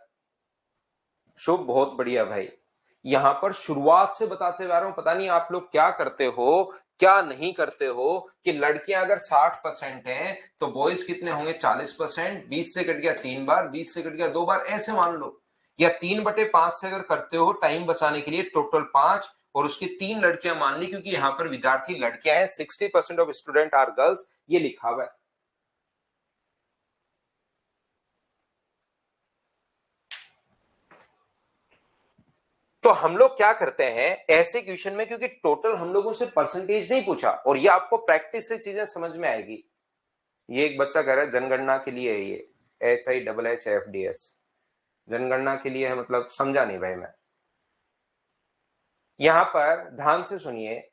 शुभ, बहुत बढ़िया भाई। यहां पर शुरुआत से बताते हुए आ रहा हूं, पता नहीं आप लोग क्या करते हो क्या नहीं करते हो, कि लड़कियां अगर 60% हैं तो बॉयज कितने होंगे? 40%। 20 से कट गया 3 बार, 20 से कट गया 2 बार, ऐसे मान लो। या 3/5 से अगर करते हो टाइम बचाने के लिए, टोटल 5 और उसकी 3 लड़कियां मान ली, क्योंकि यहां पर विद्यार्थी लड़कियां हैं, 60% ऑफ स्टूडेंट आर गर्ल्स, ये लिखा हुआ है। तो हम लोग क्या करते हैं ऐसे क्वेश्चन में, क्योंकि टोटल हम लोगों से परसेंटेज नहीं पूछा, और ये आपको प्रैक्टिस से चीजें समझ में आएगी। ये एक बच्चा कह रहा है जनगणना के लिए है ये, HIHHFDS जनगणना के लिए है, मतलब समझा नहीं भाई मैं। यहां पर ध्यान से सुनिए,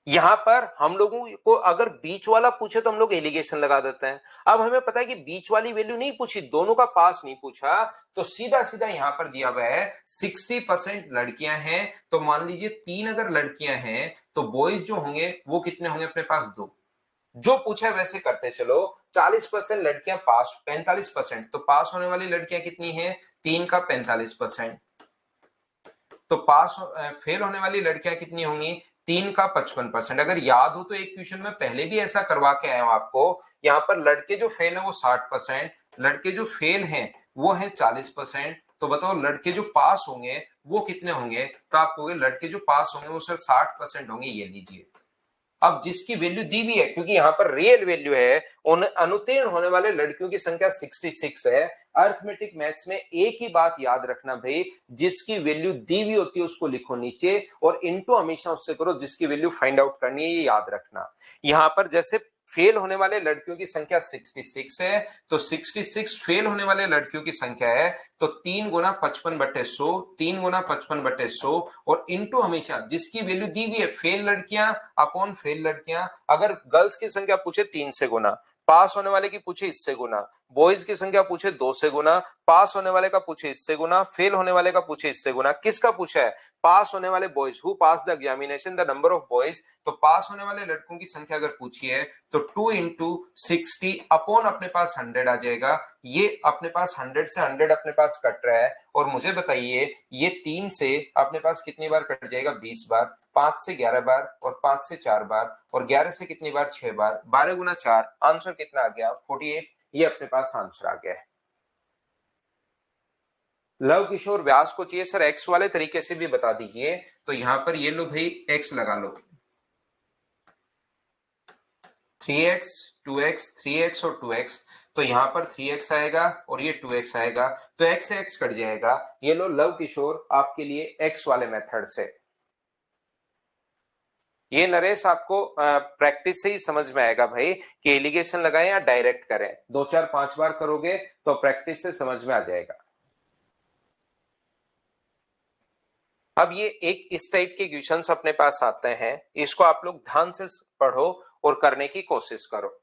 यहां पर हम लोगों को अगर बीच वाला पूछे तो हम लोग एलिगेशन लगा देते हैं। अब हमें पता है कि बीच वाली वैल्यू नहीं पूछी, दोनों का पास नहीं पूछा, तो सीधा सीधा यहां पर दिया हुआ है 60% लड़कियां हैं। तो मान लीजिए 3 अगर लड़कियां हैं तो बॉयज जो होंगे वो कितने होंगे अपने पास? 2। जो पूछा है वैसे करते चलो। 40% लड़कियां पास, 45%, तो पास होने वाली लड़कियां कितनी हैं? 3 का 45%। तो पास फेल होने वाली लड़कियां कितनी होंगी? 3 का 55%। अगर याद हो तो एक क्वेश्चन में पहले भी ऐसा करवा के आया हूं आपको। यहाँ पर लड़के जो फेल है वो 60%, लड़के जो फेल हैं वो है 40%। तो बताओ लड़के जो पास होंगे वो कितने होंगे? तो आप कहोगे लड़के जो पास होंगे वो सर 60% होंगे। ये लीजिए, अब जिसकी वैल्यू दी हुई है, क्योंकि यहाँ पर रियल वैल्यू है, उन अनुत्तीर्ण होने वाले लड़कियों की संख्या 66 है। अर्थमेटिक मैथ्स में एक ही बात याद रखना भाई, जिसकी वैल्यू दी हुई होती है उसको लिखो नीचे और इनटू हमेशा उससे करो जिसकी वैल्यू फाइंड आउट करनी है, ये याद रखना। यहां पर जैसे फेल होने वाले लड़कियों की संख्या 66 है, तो 66 फेल होने वाले लड़कियों की संख्या है, तो 3 गुना 55/100, 3 गुना 55/100 और इनटू हमेशा जिसकी वैल्यू दी हुई है फेल लड़कियां अपॉन फेल लड़कियां। अगर गर्ल्स की संख्या पूछे 3 से गुना, पास होने वाले की पूछे इससे गुना, बॉयज की संख्या पूछे 2 से गुना, पास होने वाले का पूछे इससे गुना, फेल होने वाले का पूछे इससे गुना। किसका पूछा है? पास होने वाले boys, who pass the examination, the number of boys. तो पास होने वाले लड़कों की संख्या अगर पूछी है तो 2 इंटू 60 अपॉन अपने पास 100 आ जाएगा। ये अपने पास 100 से 100 अपने पास कट रहा है, और मुझे बताइए ये 3 से अपने पास कितनी बार कट जाएगा? 20 बार, 5 से 11 बार और 5 से 4 बार और 11 से कितनी बार? 6 बार। 12 गुना 4, आंसर कितना आ गया? 48। ये अपने पास आंसर आ गया है। लव किशोर व्यास को चाहिए सर एक्स वाले तरीके से भी बता दीजिए। तो यहां पर ये लो भाई, एक्स लगा लो, 3x 2x 3x और 2x। तो यहां पर 3x आएगा और ये 2x आएगा, तो x से x कट जाएगा। ये लो लव किशोर आपके लिए x वाले मेथड से। ये नरेश आपको प्रैक्टिस से ही समझ में आएगा भाई कि एलिगेशन लगाएं या डायरेक्ट करें। 2 4 5 बार करोगे तो प्रैक्टिस से समझ में आ जाएगा। अब ये एक इस टाइप के क्वेश्चंस अपने पास आते हैं, इसको आप लोग ध्यान से पढ़ो और करने की कोशिश करो।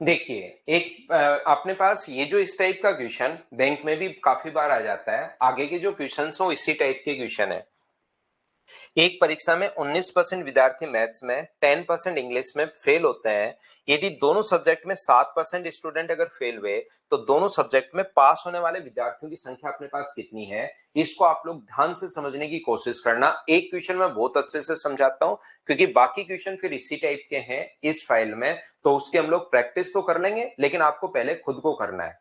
देखिए, एक अपने पास ये जो इस टाइप का क्वेश्चन बैंक में भी काफी बार आ जाता है। आगे के जो क्वेश्चन हो इसी टाइप के क्वेश्चन है। एक परीक्षा में 19% विद्यार्थी मैथ्स में, 10% इंग्लिश में फेल होते हैं। यदि दोनों सब्जेक्ट में 7% स्टूडेंट अगर फेल हुए तो दोनों सब्जेक्ट में पास होने वाले विद्यार्थियों की संख्या अपने पास कितनी है? इसको आप लोग ध्यान से समझने की कोशिश करना। एक क्वेश्चन मैं बहुत अच्छे से समझाता हूं, क्योंकि बाकी क्वेश्चन फिर इसी टाइप के हैं इस फाइल में, तो उसकी हम लोग प्रैक्टिस तो कर लेंगे, लेकिन आपको पहले खुद को करना है।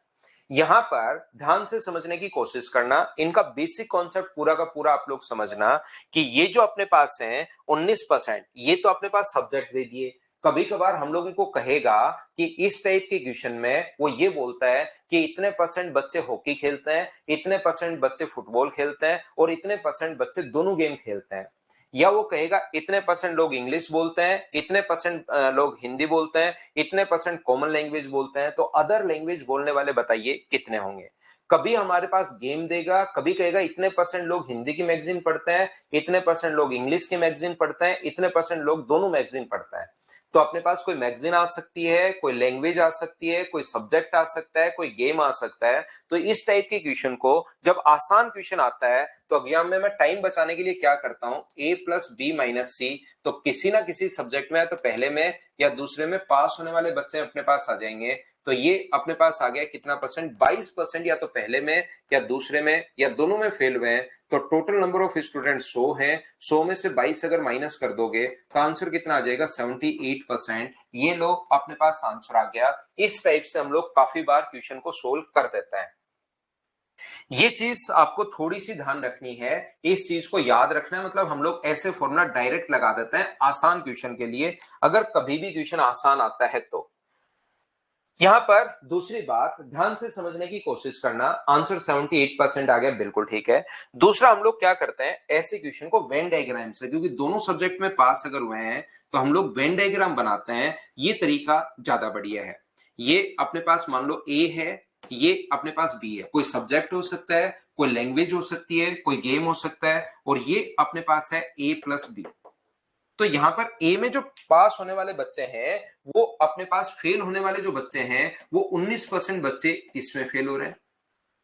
यहां पर ध्यान से समझने की कोशिश करना, इनका बेसिक कॉन्सेप्ट पूरा का पूरा आप लोग समझना कि ये जो अपने पास है 19%, ये तो अपने पास सब्जेक्ट दे दिए। कभी कभार हम लोगों को कहेगा कि इस टाइप के क्वेश्चन में वो ये बोलता है कि इतने परसेंट बच्चे हॉकी खेलते हैं, इतने परसेंट बच्चे फुटबॉल खेलते हैं और इतने परसेंट बच्चे दोनों गेम खेलते हैं। या वो कहेगा इतने परसेंट लोग इंग्लिश बोलते हैं, इतने परसेंट लोग हिंदी बोलते हैं, इतने परसेंट कॉमन लैंग्वेज बोलते हैं, तो अदर लैंग्वेज बोलने वाले बताइए कितने होंगे। कभी हमारे पास गेम देगा, कभी कहेगा इतने परसेंट लोग हिंदी की मैगजीन पढ़ते हैं, इतने परसेंट लोग इंग्लिश की मैगजीन पढ़ते हैं, इतने परसेंट लोग दोनों मैगजीन पढ़ते हैं। तो अपने पास कोई मैगजीन आ सकती है, कोई लैंग्वेज आ सकती है, कोई सब्जेक्ट आ सकता है, कोई गेम आ सकता है। तो इस टाइप के क्वेश्चन को जब आसान क्वेश्चन आता है तो एग्जाम में मैं टाइम बचाने के लिए क्या करता हूं, a प्लस बी माइनस सी। तो किसी ना किसी सब्जेक्ट में तो पहले में या दूसरे में पास होने वाले बच्चे अपने पास आ जाएंगे। तो ये अपने पास आ गया कितना परसेंट? 22%। या तो पहले में या दूसरे में या दोनों में फेल हुए हैं। तो टोटल नंबर ऑफ स्टूडेंट 100 हैं, 100 में से 22 अगर माइनस कर दोगे तो आंसर कितना आ जाएगा? 78%। ये लोग अपने पास आंसर आ गया। इस टाइप से हम लोग काफी बार क्वेश्चन को सोल्व कर देते हैं। ये चीज आपको थोड़ी सी ध्यान रखनी है, इस चीज को याद रखना है। मतलब हम लोग ऐसे फॉर्मूला डायरेक्ट लगा देते हैं आसान क्वेश्चन के लिए, अगर कभी भी क्वेश्चन आसान आता है तो। यहां पर दूसरी बात ध्यान से समझने की कोशिश करना, आंसर 78% आ गया, बिल्कुल ठीक है। दूसरा हम लोग क्या करते हैं, ऐसे क्वेश्चन को वेन डायग्राम से, क्योंकि दोनों सब्जेक्ट में पास अगर हुए हैं तो हम लोग वेन डायग्राम बनाते हैं। ये तरीका ज्यादा बढ़िया है। ये अपने पास मान लो ए है, ये अपने पास बी है। कोई सब्जेक्ट हो सकता है, कोई लैंग्वेज हो सकती है, कोई गेम हो सकता है, और ये अपने पास है ए प्लस बी। तो यहां पर ए में जो पास होने वाले बच्चे हैं, वो अपने पास फेल होने वाले जो बच्चे हैं वो 19% बच्चे इसमें फेल हो रहे हैं।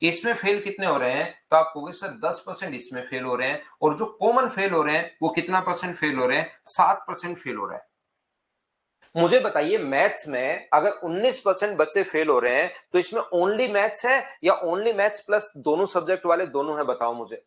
इसमें फेल कितने हो रहे हैं, तो आप कहोगे सर 10% इसमें फेल हो रहे हैं, और जो कॉमन फेल हो रहे हैं वो कितना परसेंट फेल हो रहे हैं, 7% फेल हो रहे हैं। मुझे बताइए मैथ्स में अगर 19% बच्चे फेल हो रहे हैं तो इसमें ओनली मैथ्स है या ओनली मैथ्स प्लस दोनों सब्जेक्ट वाले दोनों है, बताओ मुझे।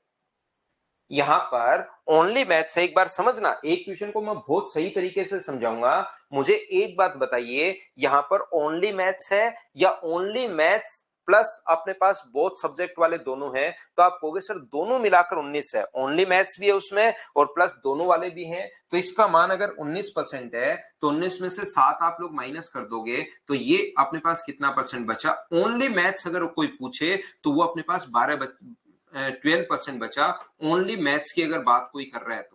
यहां पर ओनली मैथ्स है। एक बार समझना, एक क्वेश्चन को मैं बहुत सही तरीके से समझाऊंगा। मुझे एक बात बताइए, यहां पर ओनली मैथ्स है या ओनली मैथ्स प्लस अपने पास बहुत सब्जेक्ट वाले दोनों हैं, तो आप कहोगे सर दोनों मिलाकर 19 है। ओनली मैथ्स भी है उसमें और प्लस दोनों वाले भी हैं, तो इसका मान अगर 19% है तो 19 में से 7 आप लोग माइनस कर दोगे तो ये अपने पास कितना परसेंट बचा। ओनली मैथ्स अगर कोई पूछे तो वो अपने पास 12% बचा। ओनली मैथ्स की अगर बात कोई कर रहा है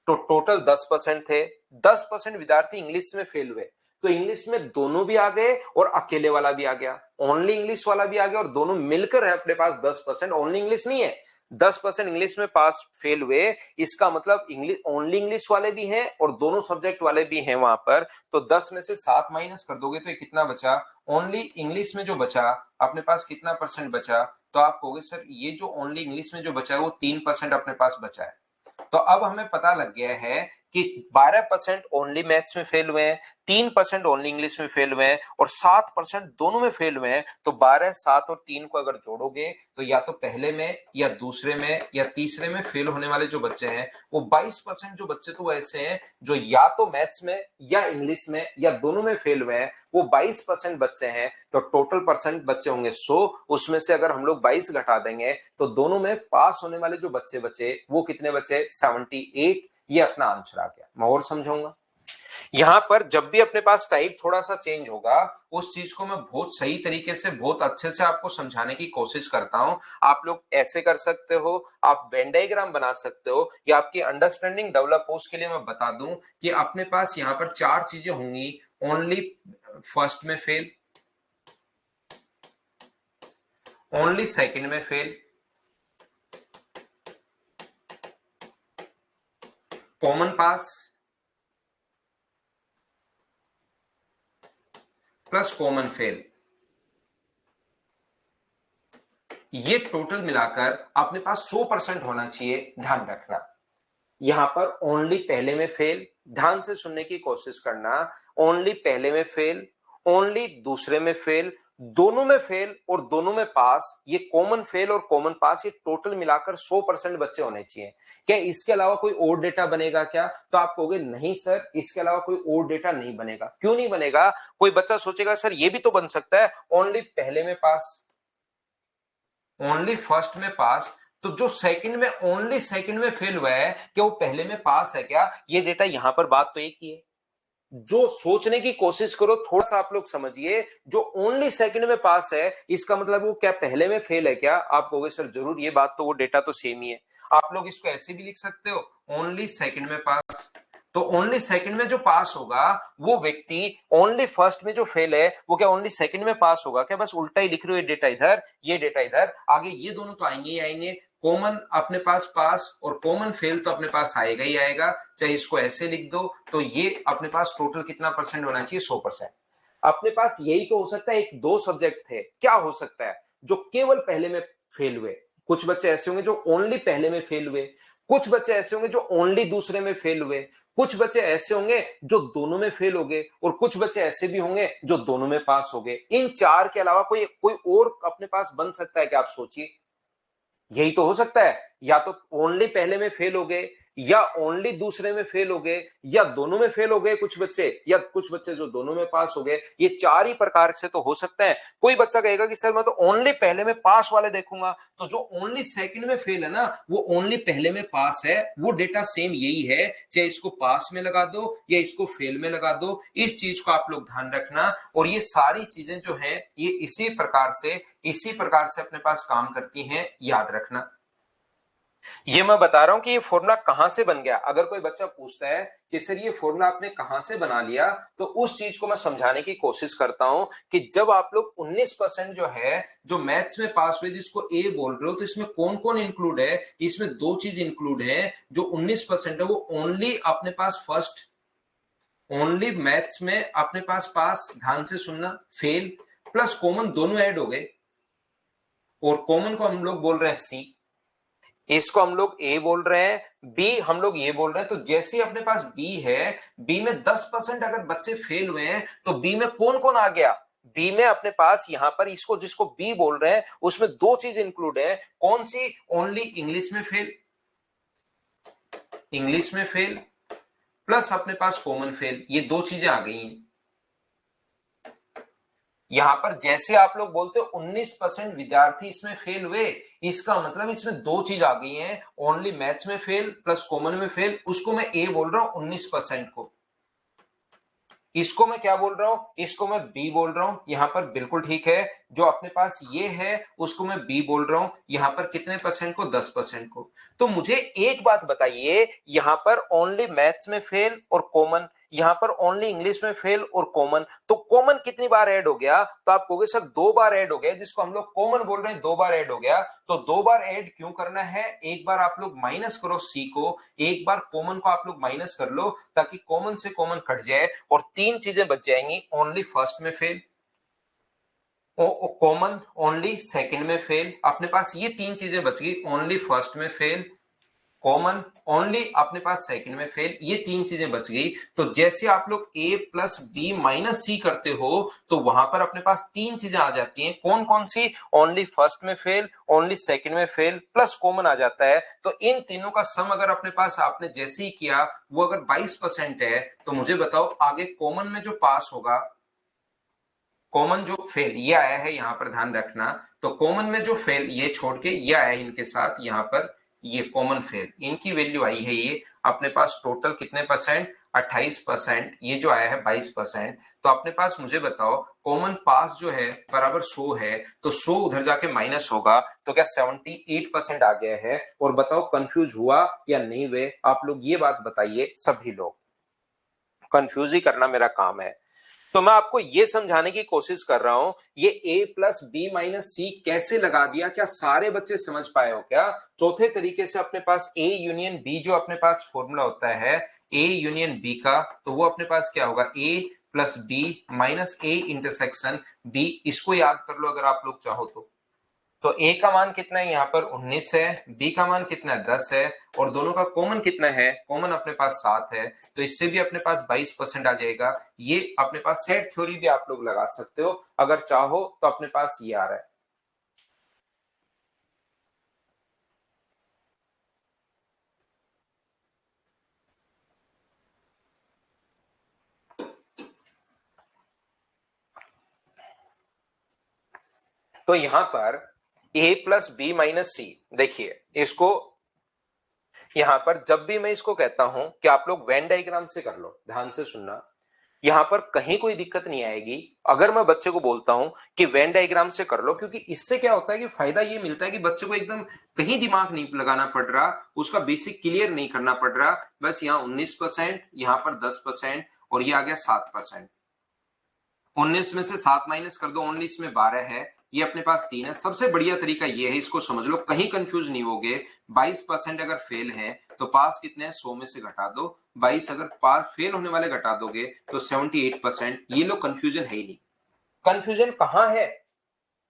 तो टोटल 10% थे। 10% विद्यार्थी इंग्लिश में फेल हुए, तो इंग्लिश में दोनों भी आ गए और अकेले वाला भी आ गया, ओनली इंग्लिश वाला भी आ गया, और दोनों मिलकर है अपने पास 10%। ओनली इंग्लिश नहीं है, 10% इंग्लिश में पास फेल हुए। इसका मतलब इंग्लिश ओनली इंग्लिश वाले भी हैं और दोनों सब्जेक्ट वाले भी हैं वहां पर। तो 10 में से 7 माइनस कर दोगे तो ये कितना बचा, ओनली इंग्लिश में जो बचा अपने पास कितना परसेंट बचा, तो आप कहोगे सर ये जो ओनली इंग्लिश में जो बचा है वो 3% अपने पास बचा है। तो अब हमें पता लग गया है कि 12% ओनली मैथ्स में फेल हुए हैं, 3% ओनली इंग्लिश में फेल हुए हैं और 7% दोनों में फेल हुए हैं। तो 12, 7 और 3 को अगर जोड़ोगे तो या तो पहले में या दूसरे में या तीसरे में फेल होने वाले जो बच्चे हैं वो 22% जो बच्चे तो ऐसे हैं जो या तो मैथ्स में या इंग्लिश में या दोनों में फेल हुए हैं, वो 22% बच्चे हैं। तो टोटल परसेंट बच्चे होंगे 100, उसमें से अगर हम लोग 22 घटा देंगे तो दोनों में पास होने वाले जो बच्चे बचे वो कितने बचे, 78। ये अपना आंसर आ गया। मैं और समझाऊंगा। यहां पर जब भी अपने पास टाइप थोड़ा सा चेंज होगा उस चीज को मैं बहुत सही तरीके से बहुत अच्छे से आपको समझाने की कोशिश करता हूं। आप लोग ऐसे कर सकते हो, आप वेन डायग्राम बना सकते हो, या आपकी अंडरस्टैंडिंग डेवलप हो उसके लिए मैं बता दूं कि अपने पास यहां पर 4 चीजें होंगी। ओनली फर्स्ट में फेल, ओनली सेकंड में फेल, कॉमन पास प्लस कॉमन फेल। ये टोटल मिलाकर अपने पास 100% होना चाहिए, ध्यान रखना। यहां पर ओनली पहले में फेल, ध्यान से सुनने की कोशिश करना। ओनली पहले में फेल, ओनली दूसरे में फेल, दोनों में फेल और दोनों में पास। ये कॉमन फेल और कॉमन पास, ये टोटल मिलाकर 100% बच्चे होने चाहिए। क्या इसके अलावा कोई और डेटा बनेगा क्या, तो आप कहोगे नहीं सर इसके अलावा कोई और डेटा नहीं बनेगा। क्यों नहीं बनेगा, कोई बच्चा सोचेगा सर ये भी तो बन सकता है ओनली पहले में पास, ओनली फर्स्ट में पास। तो जो सेकंड में ओनली सेकंड में फेल हुआ है क्या वो पहले में पास है क्या, ये डेटा यहां पर बात तो एक ही है। जो सोचने की कोशिश करो थोड़ा सा आप लोग समझिए, जो ओनली सेकंड में पास है इसका मतलब वो क्या पहले में फेल है क्या, आप कहोगे सर जरूर ये बात तो वो डेटा तो सेम ही है। आप लोग इसको ऐसे भी लिख सकते हो, ओनली सेकंड में पास। तो ओनली सेकंड में जो पास होगा वो व्यक्ति ओनली फर्स्ट में जो फेल है वो क्या ओनली सेकंड में पास होगा क्या, बस उल्टा ही लिख रहे हो, ये डेटा इधर ये डेटा इधर, आगे ये दोनों तो आएंगे ही आएंगे। कॉमन अपने पास पास और कॉमन फेल तो अपने पास आएगा ही आएगा, चाहे इसको ऐसे लिख दो। तो ये अपने पास टोटल कितना परसेंट होना चाहिए, 100%। अपने पास यही तो हो सकता है, एक दो सब्जेक्ट थे, क्या हो सकता है जो केवल पहले में फेल हुए। कुछ बच्चे ऐसे होंगे जो ओनली पहले में फेल हुए, कुछ बच्चे ऐसे होंगे जो ओनली दूसरे में फेल हुए, कुछ बच्चे ऐसे होंगे जो दोनों में फेल हो गए, और कुछ बच्चे ऐसे भी होंगे जो दोनों में पास हो गए। इन चार के अलावा कोई कोई और अपने पास बन सकता है क्या, आप सोचिए। यही तो हो सकता है, या तो ओनली पहले में फेल हो गए, या ओनली दूसरे में फेल हो गए, या दोनों में फेल हो गए कुछ बच्चे, या कुछ बच्चे जो दोनों में पास हो गए। ये चार ही प्रकार से तो हो सकता है। कोई बच्चा कहेगा कि सर मैं तो ओनली पहले में पास वाले देखूंगा, तो जो ओनली सेकंड में फेल है ना वो ओनली पहले में पास है, वो डेटा सेम यही है, चाहे इसको पास में लगा दो या इसको फेल में लगा दो। इस चीज को आप लोग ध्यान रखना। और ये सारी चीजें जो है ये इसी प्रकार से अपने पास काम करती हैं, याद रखना। ये मैं बता रहा हूं कि ये फॉर्मूला कहां से बन गया। अगर कोई बच्चा पूछता है कि सर ये फॉर्मूला आपने कहां से बना लिया, तो उस चीज को मैं समझाने की कोशिश करता हूं कि जब आप लोग 19% जो है जो मैथ्स में पास हुए जिसको ए बोल रहे हो, तो इसमें कौन कौन इंक्लूड है? इसमें दो चीज इंक्लूड है। जो 19% है वो ओनली अपने पास फर्स्ट, ओनली मैथ्स में अपने पास ध्यान से सुनना, फेल प्लस कॉमन दोनों ऐड हो गए, और कॉमन को हम लोग बोल रहे हैं सी, इसको हम लोग ए बोल रहे हैं, बी हम लोग ये बोल रहे हैं। तो जैसे ही अपने पास बी है, बी में 10% अगर बच्चे फेल हुए हैं, तो बी में कौन कौन आ गया? बी में अपने पास यहां पर इसको जिसको बी बोल रहे हैं उसमें दो चीज इंक्लूड है। कौन सी? ओनली इंग्लिश में फेल, इंग्लिश में फेल प्लस अपने पास कॉमन फेल, ये दो चीजें आ गई हैं। यहां पर जैसे आप लोग बोलते हो 19% विद्यार्थी इसमें फेल हुए, इसका मतलब इसमें दो चीज आ गई हैं, ओनली मैथ्स में फेल प्लस कॉमन में फेल। उसको मैं ए बोल रहा हूं 19% को, इसको मैं क्या बोल रहा हूं? इसको मैं बी बोल रहा हूं। यहां पर बिल्कुल ठीक है, जो अपने पास ये है उसको मैं बी बोल रहा हूं। यहां पर कितने परसेंट को? 10% को। तो मुझे एक बात बताइए, यहां पर ओनली मैथ्स में फेल और कॉमन, यहां पर ओनली इंग्लिश में फेल और कॉमन, तो कॉमन कितनी बार ऐड हो गया? तो आप कहोगे सर दो बार ऐड हो गया, जिसको हम लोग कॉमन बोल रहे हैं दो बार ऐड हो गया। तो दो बार ऐड क्यों करना है? एक बार आप लोग माइनस करो सी को, एक बार कॉमन को आप लोग माइनस कर लो, ताकि कॉमन से कॉमन कट जाए और तीन चीजें बच जाएंगी। ओनली फर्स्ट में फेल, कॉमन ओनली सेकंड में फेल, अपने पास ये तीन चीजें बच गई। ओनली फर्स्ट में फेल, कॉमन ओनली अपने पास सेकंड में फेल, ये तीन चीजें बच गई। तो जैसे आप लोग a प्लस बी माइनस सी करते हो, तो वहां पर अपने पास तीन चीजें आ जाती हैं। कौन कौन सी? ओनली फर्स्ट में फेल, ओनली सेकंड में फेल प्लस कॉमन आ जाता है। तो इन तीनों का सम अगर अपने पास आपने जैसे ही किया, वो अगर 22% है, तो मुझे बताओ आगे कॉमन में जो पास होगा, कॉमन जो फेल ये आया है, यहां पर ध्यान रखना। तो कॉमन में जो फेल ये छोड़ के ये आया है इनके साथ, यहां पर ये कॉमन फेल, इनकी वैल्यू आई है ये अपने पास टोटल कितने परसेंट? 28%। ये जो आया है 22%। तो अपने पास मुझे बताओ कॉमन पास जो है बराबर 100 है, तो 100 उधर जाके माइनस होगा, तो क्या 78% आ गया है? और बताओ कंफ्यूज हुआ या नहीं हुए? आप लोग ये बात बताइए। सभी लोग कंफ्यूज ही करना मेरा काम है। तो मैं आपको यह समझाने की कोशिश कर रहा हूं, ये a प्लस बी माइनस सी कैसे लगा दिया, क्या सारे बच्चे समझ पाए हो क्या? चौथे तरीके से अपने पास a यूनियन b जो अपने पास फॉर्मूला होता है a यूनियन b का, तो वो अपने पास क्या होगा? a plus B minus a intersection b। इसको याद कर लो अगर आप लोग चाहो तो a का मान कितना है? यहाँ पर 19 है, b का मान कितना है? 10 है, और दोनों का कॉमन कितना है? कॉमन अपने पास 7 है, तो इससे भी अपने पास 22% आ जाएगा। ये अपने पास सेट थ्योरी भी आप लोग लगा सकते हो अगर चाहो, तो अपने पास ये आ रहा है। तो यहां पर a प्लस बी माइनस सी, देखिए इसको यहां पर जब भी मैं इसको कहता हूं कि आप लोग वेन डायग्राम से कर लो, ध्यान से सुनना, यहां पर कहीं कोई दिक्कत नहीं आएगी अगर मैं बच्चे को बोलता हूं कि वेन डायग्राम से कर लो, क्योंकि इससे क्या होता है कि फायदा ये मिलता है कि बच्चे को एकदम कहीं दिमाग नहीं लगाना पड़ रहा, उसका बेसिक क्लियर नहीं करना पड़ रहा। बस यहाँ 19%, यहाँ पर 10% और ये आ गया 7%। 19 में से 7 माइनस कर दो, 19 में 12 है, ये अपने पास 3 है। सबसे बढ़िया तरीका ये है, इसको समझ लो, कहीं कंफ्यूज नहीं होगे। 22% अगर फेल है तो पास कितने हैं? 100 में से घटा दो 22, अगर पास फेल होने वाले घटा दोगे तो 78%। ये लो कंफ्यूजन है ही नहीं। कंफ्यूजन कहां है?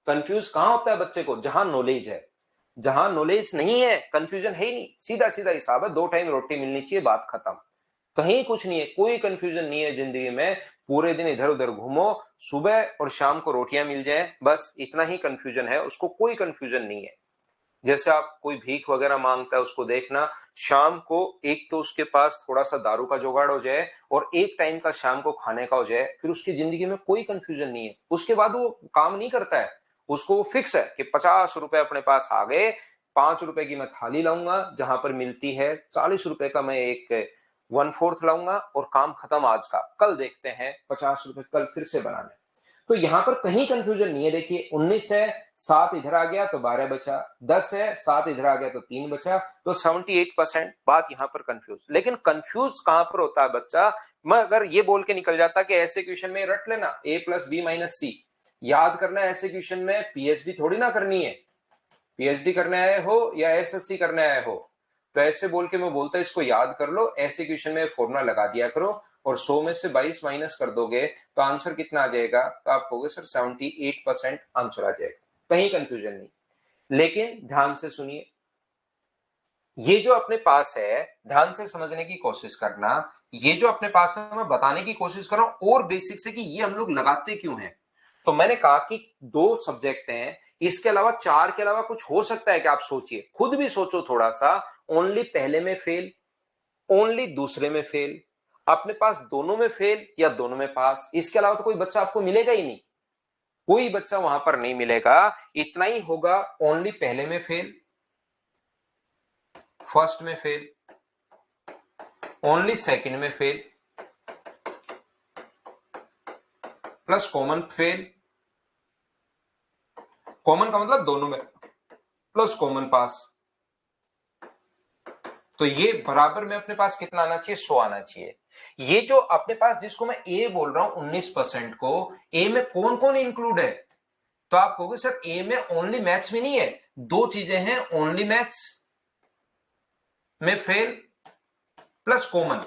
कंफ्यूज कहां होता है बच्चे को? जहां नॉलेज है। जहां नॉलेज नहीं है कंफ्यूजन है ही नहीं। सीधा सीधा हिसाब है, 2 टाइम रोटी मिलनी चाहिए, बात खत्म। कहीं कुछ नहीं है, कोई कंफ्यूजन नहीं है जिंदगी में। पूरे दिन इधर उधर घूमो, सुबह और शाम को रोटियां मिल जाए, बस इतना ही कंफ्यूजन है, उसको कोई कंफ्यूजन नहीं है। जैसे आप कोई भीख वगैरह मांगता है, उसको देखना शाम को एक तो उसके पास थोड़ा सा दारू का जुगाड़ हो जाए और एक टाइम का शाम को खाने का हो जाए, फिर उसकी जिंदगी में कोई कंफ्यूजन नहीं है। उसके बाद वो काम नहीं करता है, उसको वो फिक्स है कि 50 रुपए अपने पास आ गए, 5 रुपए की मैं थाली लाऊंगा, जहां पर मिलती है 40 रुपए का मैं एक 1/4 लाऊंगा और काम खत्म आज का, कल देखते हैं 50 रुपए कल फिर से बनाने। तो यहां पर कहीं कंफ्यूजन नहीं है। देखिए 19 है, 7 इधर आ गया तो 12 बचा, 10 है, 7 इधर आ गया तो 3 बचा, तो 78%। बात यहां पर कंफ्यूज, लेकिन कंफ्यूज कहां पर होता है बच्चा? मैं अगर ये बोल के निकल जाता कि ऐसे क्वेश्चन में रट लेना a प्लस बी माइनस सी, याद करना है ऐसे क्वेश्चन में, पीएचडी थोड़ी ना करनी है। पीएचडी करने आए हो या एसएससी करने आए हो, तो ऐसे बोल के मैं बोलता इसको याद कर लो, ऐसे क्वेश्चन में फॉर्मूला लगा दिया करो, और 100 में से 22 माइनस कर दोगे तो आंसर कितना आ जाएगा? तो आप कहोगे सर 78% आंसर आ जाएगा, कहीं कंफ्यूजन नहीं। लेकिन ध्यान से सुनिए, ये जो अपने पास है, ध्यान से समझने की कोशिश करना, ये जो अपने पास है मैं बताने की कोशिश कर रहा हूं और बेसिक से कि ये हम लोग लगाते क्यों हैं। तो मैंने कहा कि 2 सब्जेक्ट हैं, इसके अलावा 4 के अलावा कुछ हो सकता है कि आप सोचिए, खुद भी सोचो थोड़ा सा। ओनली पहले में फेल, ओनली दूसरे में फेल, अपने पास दोनों में फेल या दोनों में पास, इसके अलावा तो कोई बच्चा आपको मिलेगा ही नहीं, कोई बच्चा वहां पर नहीं मिलेगा। इतना ही होगा, ओनली पहले में फेल, फर्स्ट में फेल, ओनली सेकंड में fail, plus common fail, common का मतलब दोनों में, प्लस कॉमन पास। तो ये बराबर में अपने पास कितना आना चाहिए? 100 आना चाहिए। ये जो अपने पास जिसको मैं ए बोल रहा हूं 19% को, ए में कौन कौन इंक्लूड है? तो आप कहोगे सर ए में ओनली मैथ्स में नहीं है, 2 चीजें हैं, ओनली मैथ्स में फेल प्लस कॉमन,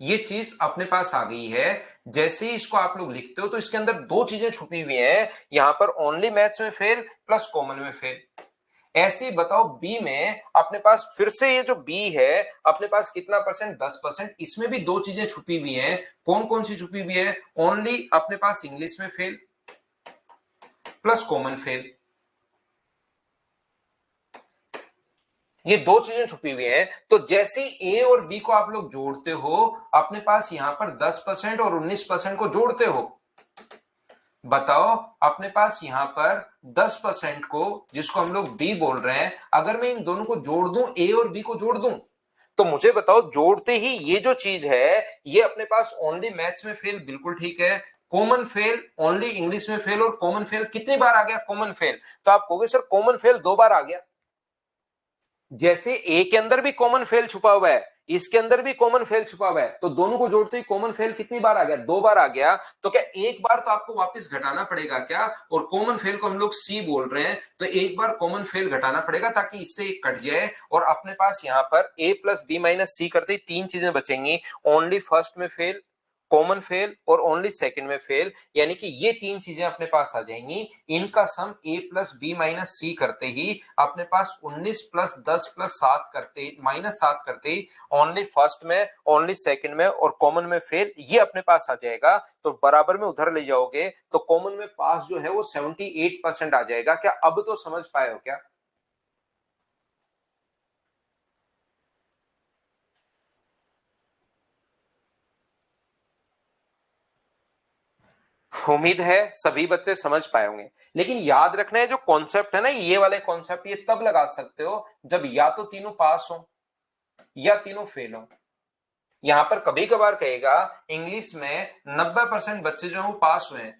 ये चीज अपने पास आ गई है। जैसे ही इसको आप लोग लिखते हो तो इसके अंदर 2 चीजें छुपी हुई हैं, यहां पर ओनली मैथ्स में फेल प्लस कॉमन में फेल। ऐसे ही बताओ बी में अपने पास फिर से ये जो बी है अपने पास कितना परसेंट? 10%। इसमें भी 2 चीजें छुपी हुई हैं, कौन कौन सी छुपी हुई है? ओनली अपने पास इंग्लिश में फेल प्लस कॉमन फेल, ये 2 चीजें छुपी हुई हैं। तो जैसे ही ए और बी को आप लोग जोड़ते हो, अपने पास यहां पर 10% और 19% को जोड़ते हो, बताओ अपने पास यहां पर 10% को, जिसको हम लोग बी बोल रहे हैं, अगर मैं इन दोनों को जोड़ दूं, ए और बी को जोड़ दूं, तो मुझे बताओ जोड़ते ही ये जो चीज है, ये अपने पास ओनली मैथ्स में फेल, बिल्कुल ठीक है, कॉमन फेल ओनली इंग्लिश में फेल, और कॉमन फेल कितनी बार आ गया? Common fail. तो आप कहोगे सर कॉमन फेल 2 बार आ गया। जैसे ए के अंदर भी कॉमन फेल छुपा हुआ है, इसके अंदर भी कॉमन फेल छुपा हुआ है, तो दोनों को जोड़ते ही कॉमन फेल कितनी बार आ गया? 2 बार आ गया। तो क्या एक बार तो आपको वापस घटाना पड़ेगा क्या? और कॉमन फेल को हम लोग सी बोल रहे हैं, तो एक बार कॉमन फेल घटाना पड़ेगा ताकि इससे एक कट जाए, और अपने पास यहां पर ए प्लस बी माइनस सी करते ही 3 चीजें बचेंगी, ओनली फर्स्ट में फेल, कॉमन फेल और ओनली सेकंड में फेल, यानी कि ये 3 चीजें अपने पास आ जाएंगी। इनका सम a प्लस बी माइनस सी करते ही अपने पास 19 प्लस 10 प्लस 7 करते माइनस 7 करते ही ओनली फर्स्ट में, ओनली सेकंड में और कॉमन में फेल, ये अपने पास आ जाएगा। तो बराबर में उधर ले जाओगे तो कॉमन में पास जो है वो 78% आ जाएगा। क्या अब तो समझ पाए हो क्या? उम्मीद है सभी बच्चे समझ पाए होंगे। लेकिन याद रखना है जो कॉन्सेप्ट है ना, ये वाले कॉन्सेप्ट ये तब लगा सकते हो जब या तो तीनों पास हो या तीनों फेल हो। यहां पर कभी कभार कहेगा इंग्लिश में 90% बच्चे जो है वो पास हुए हैं,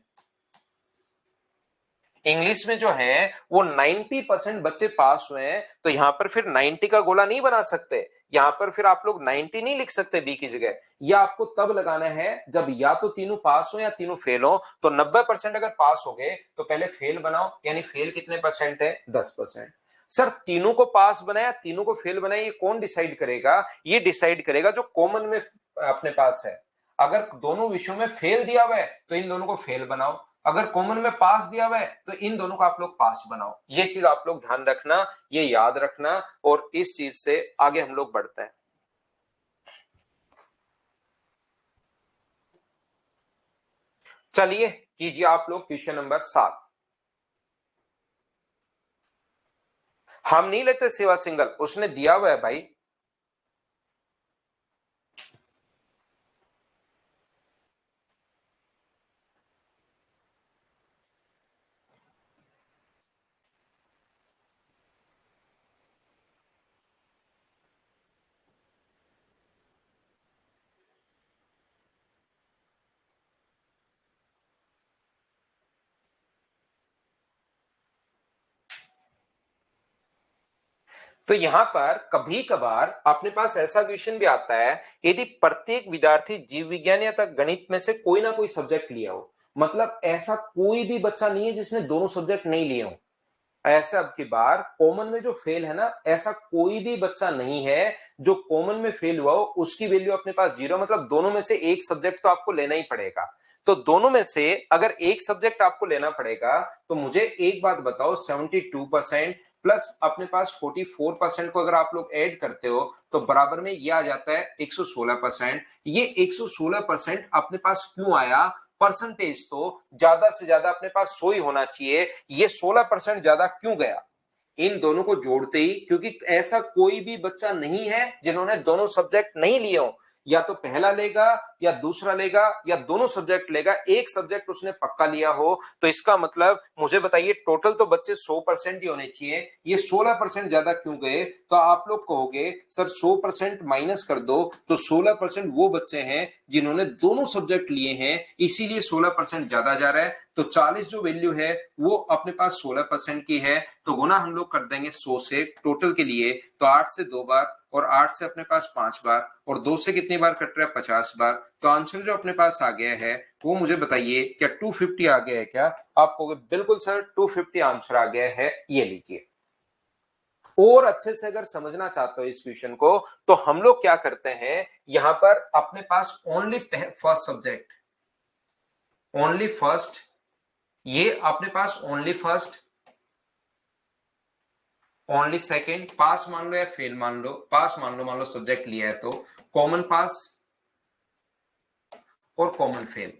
इंग्लिश में जो है वो 90% बच्चे पास हुए हैं, तो यहां पर फिर 90 का गोला नहीं बना सकते। यहां पर फिर आप लोग 90 नहीं लिख सकते बी की जगह। या आपको तब लगाना है जब या तो तीनों पास हो या तीनों फेल हो। तो 90% अगर पास हो गए तो पहले फेल बनाओ, यानी फेल कितने परसेंट है? 10%। सर तीनों को पास बनाया तीनों को फेल बनाया, ये कौन डिसाइड करेगा? ये डिसाइड करेगा जो कॉमन में अपने पास है। अगर दोनों विषयों में फेल दिया हुआ है तो इन दोनों को फेल बनाओ, अगर कॉमन में पास दिया हुआ है तो इन दोनों को आप लोग पास बनाओ। ये चीज आप लोग ध्यान रखना, ये याद रखना, और इस चीज से आगे हम लोग बढ़ते हैं। चलिए कीजिए आप लोग क्वेश्चन नंबर 7। हम नहीं लेते सेवा सिंगल, उसने दिया हुआ है भाई। तो यहां पर कभी कभार अपने पास ऐसा क्वेश्चन भी आता है, यदि प्रत्येक विद्यार्थी जीव विज्ञान या तक गणित में से कोई ना कोई सब्जेक्ट लिया हो, मतलब ऐसा कोई भी बच्चा नहीं है जिसने दोनों सब्जेक्ट नहीं लिए हो। ऐसा अब की बार कॉमन में जो फेल है ना, ऐसा कोई भी बच्चा नहीं है जो कॉमन में फेल हुआ हो, उसकी वैल्यू अपने पास जीरो, मतलब दोनों में से एक सब्जेक्ट तो आपको लेना ही पड़ेगा। तो दोनों में से अगर एक सब्जेक्ट आपको लेना पड़ेगा, तो मुझे एक बात बताओ, 72% प्लस अपने पास 44% को अगर आप लोग ऐड करते हो तो बराबर में ये आ जाता है 116%। ये 116% अपने पास क्यों आया? परसेंटेज तो ज्यादा से ज्यादा अपने पास 100 ही होना चाहिए, ये 16% ज्यादा क्यों गया इन दोनों को जोड़ते ही? क्योंकि ऐसा कोई भी बच्चा नहीं है जिन्होंने दोनों सब्जेक्ट नहीं लिए हो, या तो पहला लेगा या दूसरा लेगा या दोनों सब्जेक्ट लेगा, एक सब्जेक्ट उसने पक्का लिया हो। तो इसका मतलब मुझे बताइए, टोटल तो बच्चे 100% ही होने चाहिए, ये 16% ज्यादा क्यों गए? तो आप लोग कहोगे सर 100% माइनस कर दो, तो 16% वो बच्चे हैं जिन्होंने दोनों सब्जेक्ट लिए हैं, इसीलिए 16% ज्यादा जा रहा है। तो 40 जो वैल्यू है वो अपने पास 16% की है, तो गुना हम लोग कर देंगे 100 से टोटल के लिए, तो 8 से 2 बार और 8 से अपने पास 5 बार और 2 से कितनी बार कट रहा है? 50 बार। तो आंसर जो अपने पास आ गया है वो मुझे बताइए, क्या 250 आ गया है क्या? आप कहोगे बिल्कुल सर 250 आंसर आ गया है, ये लीजिए। और अच्छे से अगर समझना चाहते हो इस क्वेश्चन को, तो हम लोग क्या करते हैं, यहां पर अपने पास only first subject, only first, ये अपने पास ओनली फर्स्ट, ओनली सेकंड, पास मान लो या फेल मान लो, पास मान लो सब्जेक्ट लिया है तो, कॉमन पास और कॉमन फेल।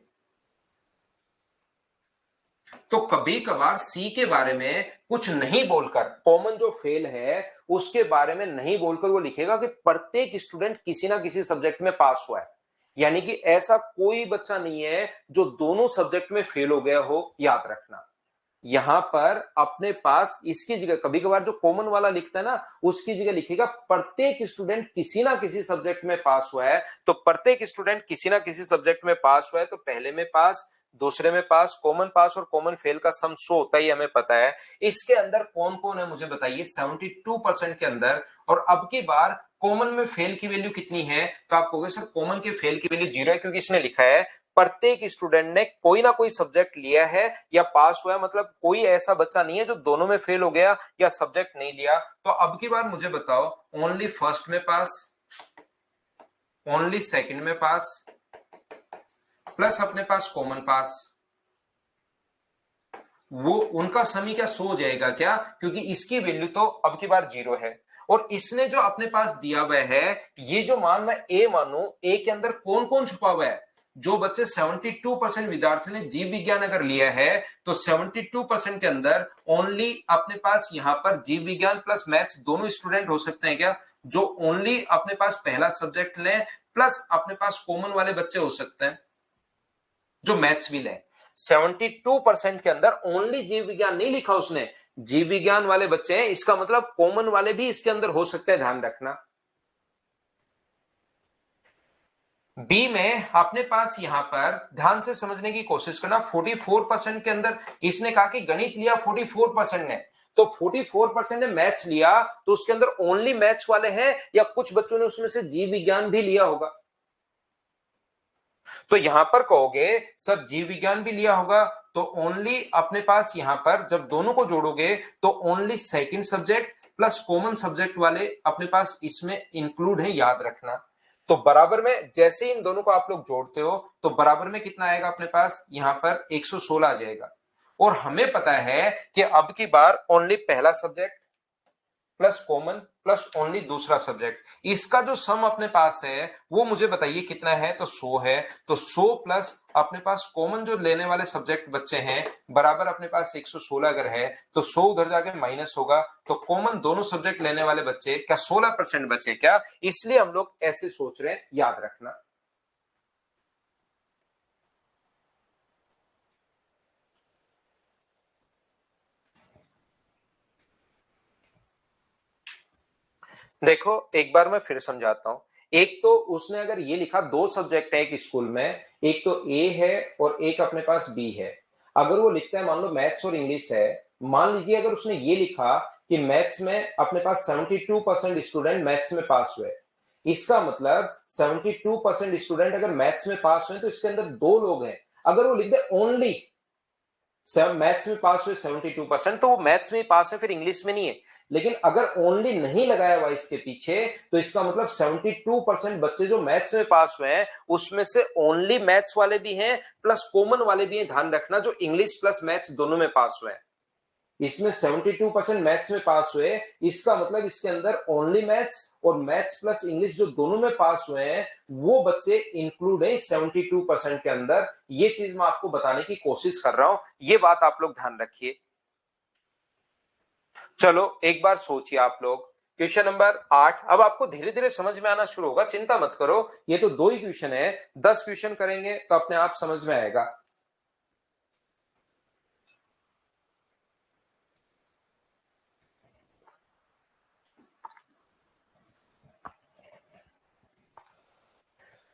तो कभी कभार सी के बारे में कुछ नहीं बोलकर, कॉमन जो फेल है उसके बारे में नहीं बोलकर वो लिखेगा कि प्रत्येक स्टूडेंट किसी ना किसी सब्जेक्ट में पास हुआ है, यानी कि ऐसा कोई बच्चा नहीं है जो दोनों सब्जेक्ट में फेल हो गया हो, याद रखना। यहां पर अपने पास इसकी जगह कभी कभार जो कॉमन वाला लिखता है ना, उसकी जगह लिखेगा प्रत्येक स्टूडेंट किसी ना किसी सब्जेक्ट में पास हुआ है। तो प्रत्येक स्टूडेंट किसी ना किसी सब्जेक्ट में पास हुआ है, तो पहले में पास, दूसरे में पास, कॉमन पास और कॉमन फेल का सम 100 होता ही हमें पता है। इसके अंदर कौन कौन है मुझे बताइए, 72% के अंदर। और अब की बार कॉमन में फेल की वैल्यू कितनी है? तो आप कहोगे सर कॉमन की फेल की वैल्यू 0 है, क्योंकि इसने लिखा है प्रत्येक स्टूडेंट ने कोई ना कोई सब्जेक्ट लिया है या पास हुआ है, मतलब कोई ऐसा बच्चा नहीं है जो दोनों में फेल हो गया या सब्जेक्ट नहीं लिया। तो अब की बार मुझे बताओ, ओनली फर्स्ट में पास, ओनली सेकंड में पास, प्लस अपने पास कॉमन पास, वो उनका समी क्या 100 हो जाएगा क्या? क्योंकि इसकी वैल्यू तो अब की बार 0 है। और इसने जो अपने पास दिया हुआ है, ये जो मान मैं ए मानू, ए के अंदर कौन कौन छुपा हुआ है? जो बच्चे 72% विद्यार्थियों ने जीव विज्ञान अगर लिया है, तो 72% के अंदर ओनली अपने पास यहां पर जीव विज्ञान प्लस मैथ्स दोनों स्टूडेंट हो सकते हैं क्या? जो ओनली अपने पास पहला सब्जेक्ट लें, प्लस अपने पास कॉमन वाले बच्चे हो सकते हैं जो मैथ्स भी लें। 72% के अंदर ओनली जीव विज्ञान नहीं लिखा उसने, जीव विज्ञान वाले बच्चे हैं, इसका मतलब कॉमन वाले भी इसके अंदर हो सकते हैं, ध्यान रखना। बी में अपने पास यहां पर ध्यान से समझने की कोशिश करना, 44% के अंदर इसने कहा कि गणित लिया 44% ने, तो 44% ने मैथ्स लिया, तो उसके अंदर ओनली मैथ्स वाले हैं या कुछ बच्चों ने उसमें से जीव विज्ञान भी लिया होगा? तो यहां पर कहोगे सर जीव विज्ञान भी लिया होगा, तो ओनली अपने पास यहां पर जब दोनों को जोड़ोगे तो only second subject plus common subject वाले अपने पास इसमें इंक्लूड है, याद रखना। तो बराबर में जैसे ही इन दोनों को आप लोग जोड़ते हो, तो बराबर में कितना आएगा अपने पास? यहां पर 116 आ जाएगा। और हमें पता है कि अब की बार ओनली पहला subject plus common plus only दूसरा सब्जेक्ट, इसका जो सम अपने पास है वो मुझे बताइए कितना है? तो 100 है। तो 100 प्लस अपने पास कॉमन जो लेने वाले सब्जेक्ट बच्चे हैं, बराबर अपने पास 116 अगर है, तो 100 उधर जाके माइनस होगा, तो कॉमन दोनों सब्जेक्ट लेने वाले बच्चे क्या 16% बचे क्या? इसलिए हम लोग ऐसे सोच रहे हैं, याद रखना। देखो एक बार मैं फिर समझाता हूं। एक तो उसने अगर ये लिखा, दो सब्जेक्ट है एक स्कूल में, एक तो ए है और एक अपने पास बी है। अगर वो लिखता है मान लो मैथ्स और इंग्लिश है, मान लीजिए अगर उसने ये लिखा कि मैथ्स में अपने पास 72% स्टूडेंट मैथ्स में पास हुए। इसका मतलब 72% स्टूडेंट अगर मैथ्स में पास हुए तो इसके अंदर दो लोग हैं। अगर वो लिख दे ओनली मैथ्स में पास हुए 72%, तो वो मैथ्स में पास है, फिर इंग्लिश में नहीं है। लेकिन अगर ओनली नहीं लगाया हुआ इसके पीछे, तो इसका मतलब 72% बच्चे जो मैथ्स में पास हुए हैं उसमें से ओनली मैथ्स वाले भी हैं प्लस कॉमन वाले भी हैं, ध्यान रखना, जो इंग्लिश प्लस मैथ्स दोनों में पास हुए हैं। इसमें 72% मैथ्स में पास हुए, इसका मतलब इसके अंदर ओनली मैथ्स और मैथ्स प्लस इंग्लिश जो दोनों में पास हुए हैं वो बच्चे इंक्लूड है 72% के अंदर। ये चीज मैं आपको बताने की कोशिश कर रहा हूं, ये बात आप लोग ध्यान रखिए। चलो एक बार सोचिए आप लोग, क्वेश्चन नंबर 8। अब आपको धीरे धीरे समझ में आना शुरू होगा, चिंता मत करो, ये तो 2 ही क्वेश्चन है, 10 क्वेश्चन करेंगे तो अपने आप समझ में आएगा।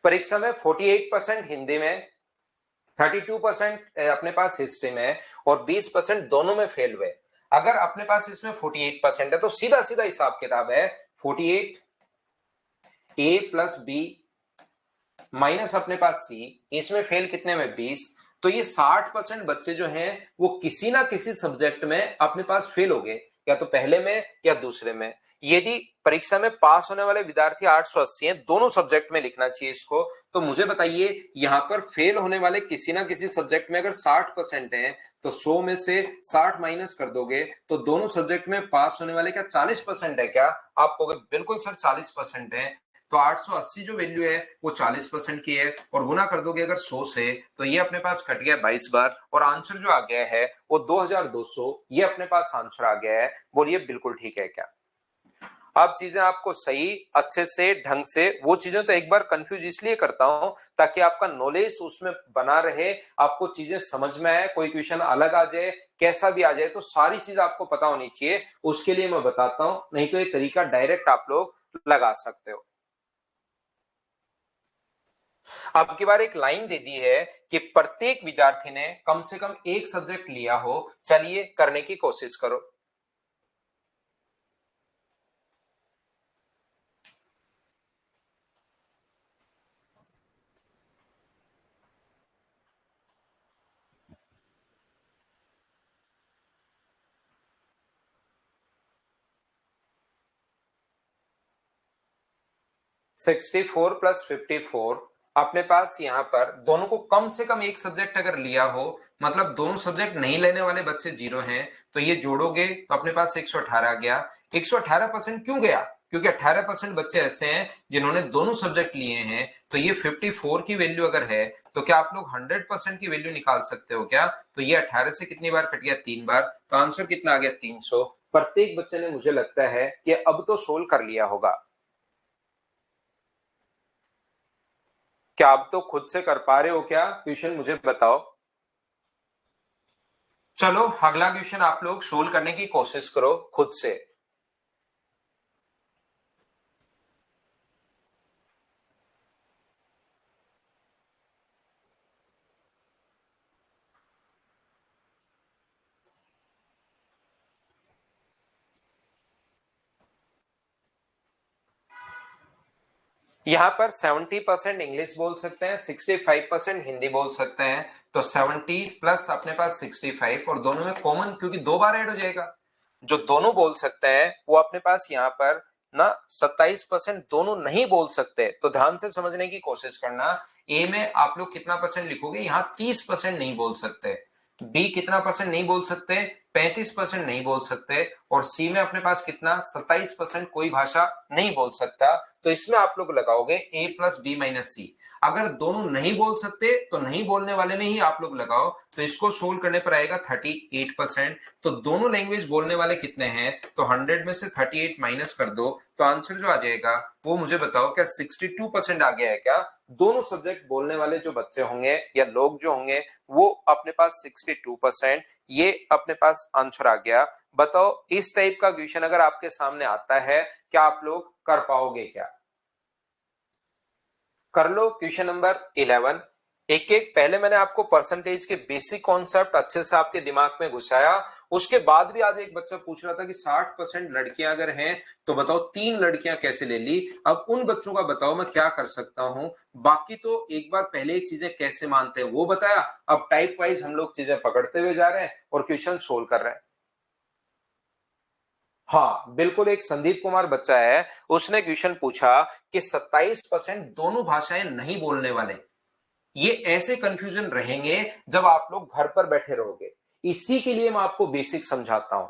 परीक्षा में 48% हिंदी में, 32% अपने पास हिस्ट्री में और 20% दोनों में फेल हुए। अगर अपने पास इसमें 48% है तो सीधा सीधा हिसाब किताब है, 48 ए प्लस बी माइनस अपने पास सी, इसमें फेल कितने में 20, तो ये 60% बच्चे जो हैं वो किसी ना किसी सब्जेक्ट में अपने पास फेल हो गए, या तो पहले में या दूसरे में। यदि परीक्षा में पास होने वाले विद्यार्थी 880 हैं, दोनों सब्जेक्ट में लिखना चाहिए इसको, तो मुझे बताइए यहां पर फेल होने वाले किसी ना किसी सब्जेक्ट में अगर 60% हैं तो 100 में से 60 माइनस कर दोगे तो दोनों सब्जेक्ट में पास होने वाले क्या 40% है क्या? आप कहोगे बिल्कुल सर 40% है, तो 880 जो वैल्यू है वो 40% की है, और गुना कर दोगे अगर 100 से तो ये अपने पास कट गया 22 बार, और आंसर जो आ गया है वो 2200, ये अपने पास आंसर आ गया है। बोलिए बिल्कुल ठीक है क्या? अब चीजें आपको सही अच्छे से ढंग से, वो चीजें तो एक बार कंफ्यूज इसलिए करता हूं ताकि आपका नॉलेज उसमें बना रहे, आपको चीजें समझ में आए, कोई क्वेश्चन अलग आ जाए कैसा भी आ जाए तो सारी चीज आपको पता होनी चाहिए, उसके लिए मैं बताता हूं, नहीं तो ये तरीका डायरेक्ट आप लोग लगा सकते हो। अब की बार एक लाइन दे दी है कि प्रत्येक विद्यार्थी ने कम से कम एक सब्जेक्ट लिया हो, चलिए करने की कोशिश करो। सिक्सटी फोर प्लस 54, अपने पास यहाँ पर दोनों को कम से कम एक सब्जेक्ट अगर लिया हो, मतलब दोनों सब्जेक्ट नहीं लेने वाले बच्चे 0 हैं, तो ये जोड़ोगे तो अपने पास 118 आ गया। 118% क्यों गया? क्योंकि 18% बच्चे ऐसे हैं जिन्होंने दोनों सब्जेक्ट लिए हैं, तो ये 54 की वैल्यू अगर है तो क्या आप लोग 100% की वैल्यू निकाल सकते हो क्या? तो ये 18 से कितनी बार कट गया? 3 बार, तो आंसर कितना आ गया? 300। प्रत्येक बच्चे ने मुझे लगता है कि अब तो सोल्व कर लिया होगा। क्या आप तो खुद से कर पा रहे हो क्या क्वेश्चन, मुझे बताओ। चलो अगला क्वेश्चन आप लोग सोल्व करने की कोशिश करो खुद से। यहाँ पर 70% इंग्लिश बोल सकते हैं, 65% हिंदी बोल सकते हैं, तो 70 प्लस अपने पास 65, और दोनों में कॉमन क्योंकि 2 बार ऐड हो जाएगा, जो दोनों बोल सकते हैं वो अपने पास यहाँ पर ना 27% दोनों नहीं बोल सकते, तो ध्यान से समझने की कोशिश करना। ए में आप लोग कितना परसेंट लिखोगे? यहाँ 30% नहीं बोल सकते। बी कितना परसेंट नहीं बोल सकते? 35% नहीं बोल सकते। और सी में अपने पास कितना? 27% कोई भाषा नहीं बोल सकता। तो इसमें आप लोग लगाओगे ए प्लस बी माइनस सी। अगर दोनों नहीं बोल सकते तो नहीं बोलने वाले में ही आप लोग लगाओ, तो इसको सोल्व करने पर आएगा 38%। तो दोनों लैंग्वेज बोलने वाले कितने हैं? तो 100 में से 38 माइनस कर दो, तो आंसर जो आ जाएगा वो मुझे बताओ, क्या 62% आ गया है क्या? दोनों सब्जेक्ट बोलने वाले जो बच्चे होंगे या लोग जो होंगे वो अपने पास 62%, ये अपने पास आंसर आ गया। बताओ इस टाइप का क्वेश्चन अगर आपके सामने आता है, क्या आप लोग कर पाओगे क्या? कर लो क्वेश्चन नंबर 11। एक एक पहले मैंने आपको परसेंटेज के बेसिक कॉन्सेप्ट अच्छे से आपके दिमाग में घुसाया, उसके बाद भी आज एक बच्चा पूछ रहा था कि 60% लड़कियां अगर हैं तो बताओ 3 लड़कियां कैसे ले ली। अब उन बच्चों का बताओ मैं क्या कर सकता हूं। बाकी तो एक बार पहले ही चीजें कैसे मानते हैं वो बताया, अब टाइप वाइज हम लोग चीजें पकड़ते हुए जा रहे हैं और क्वेश्चन सोल्व कर रहे हैं। हाँ बिल्कुल, एक संदीप कुमार बच्चा है, उसने क्वेश्चन पूछा कि 27% दोनों भाषाएं नहीं बोलने वाले, ये ऐसे कंफ्यूजन रहेंगे जब आप लोग घर पर बैठे रहोगे। इसी के लिए मैं आपको बेसिक समझाता हूं,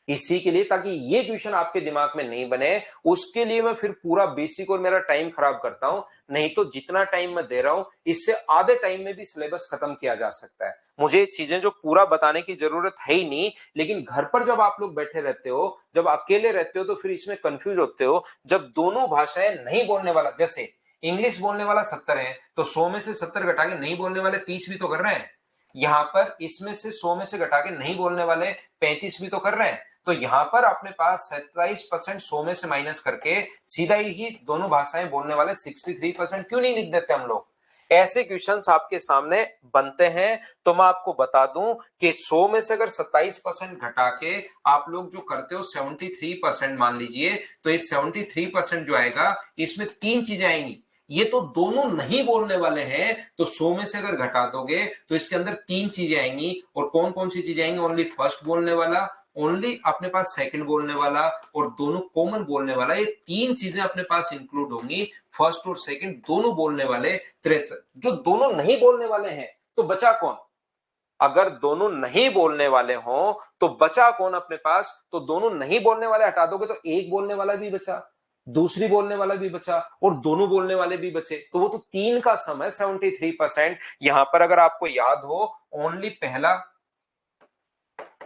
इसी के लिए, ताकि ये क्वेश्चन आपके दिमाग में नहीं बने, उसके लिए मैं फिर पूरा बेसिक और मेरा टाइम खराब करता हूं। नहीं तो जितना टाइम मैं दे रहा हूं इससे आधे टाइम में भी सिलेबस खत्म किया जा सकता है। मुझे चीजें जो पूरा बताने की जरूरत है ही नहीं, लेकिन घर पर जब आप लोग बैठे रहते हो, जब अकेले रहते हो, तो फिर इसमें कंफ्यूज होते हो। जब दोनों भाषाएं नहीं बोलने वाला, जैसे इंग्लिश बोलने वाला 70 है तो 100 में से 70 घटा के नहीं बोलने वाले 30 भी तो कर रहे हैं। यहां पर इसमें से 100 में से घटा के नहीं बोलने वाले 35 भी तो कर रहे हैं। तो यहां पर अपने पास 27% 100 में से माइनस करके सीधा ही दोनों भाषाएं बोलने वाले 63% क्यों नहीं लिख देते हम लोग। ऐसे क्वेश्चंस आपके सामने बनते हैं। तो मैं आपको बता दूं कि 100 में से अगर 27% घटा के आप लोग जो करते हो 73% मान लीजिए, तो इस 73% जो आएगा इसमें 3 चीजें आएंगी। ये तो दोनों नहीं बोलने वाले हैं, तो 100 में से अगर घटा दोगे तो इसके अंदर 3 चीजें आएंगी। और कौन कौन सी चीजें आएंगी? ओनली फर्स्ट बोलने वाला, ओनली अपने पास सेकंड बोलने वाला और दोनों कॉमन बोलने वाला। ये 3 चीजें अपने पास इंक्लूड होंगी, फर्स्ट और सेकंड दोनों बोलने वाले 63। जो दोनों नहीं बोलने वाले हैं तो बचा कौन? अगर दोनों नहीं बोलने वाले हों तो बचा कौन अपने पास? तो दोनों नहीं बोलने वाले हटा दोगे तो एक बोलने वाला भी बचा, दूसरी बोलने वाला भी बचा और दोनों बोलने वाले भी बचे। तो वो तो 3 का सम है 73%। यहां पर अगर आपको याद हो, ओनली पहला,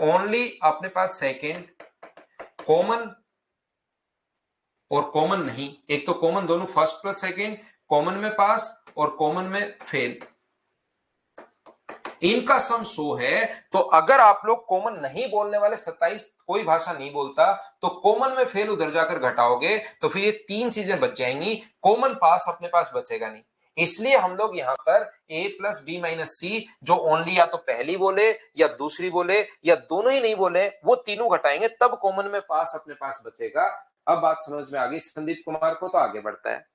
ओनली अपने पास सेकंड, कॉमन और कॉमन नहीं। एक तो कॉमन दोनों फर्स्ट प्लस सेकंड, कॉमन में पास और कॉमन में फेल, इनका सम 100 है। तो अगर आप लोग कॉमन नहीं बोलने वाले 27 कोई भाषा नहीं बोलता, तो कॉमन में फेल उधर जाकर घटाओगे तो फिर ये 3 चीजें बच जाएंगी, कॉमन पास अपने पास बचेगा नहीं। इसलिए हम लोग यहां पर a प्लस बी माइनस सी, जो ओनली या तो पहली बोले या दूसरी बोले या दोनों ही नहीं बोले, वो तीनों घटाएंगे, तब कॉमन में पास अपने पास बचेगा। अब बात समझ में आ गई संदीप कुमार को, तो आगे बढ़ता है।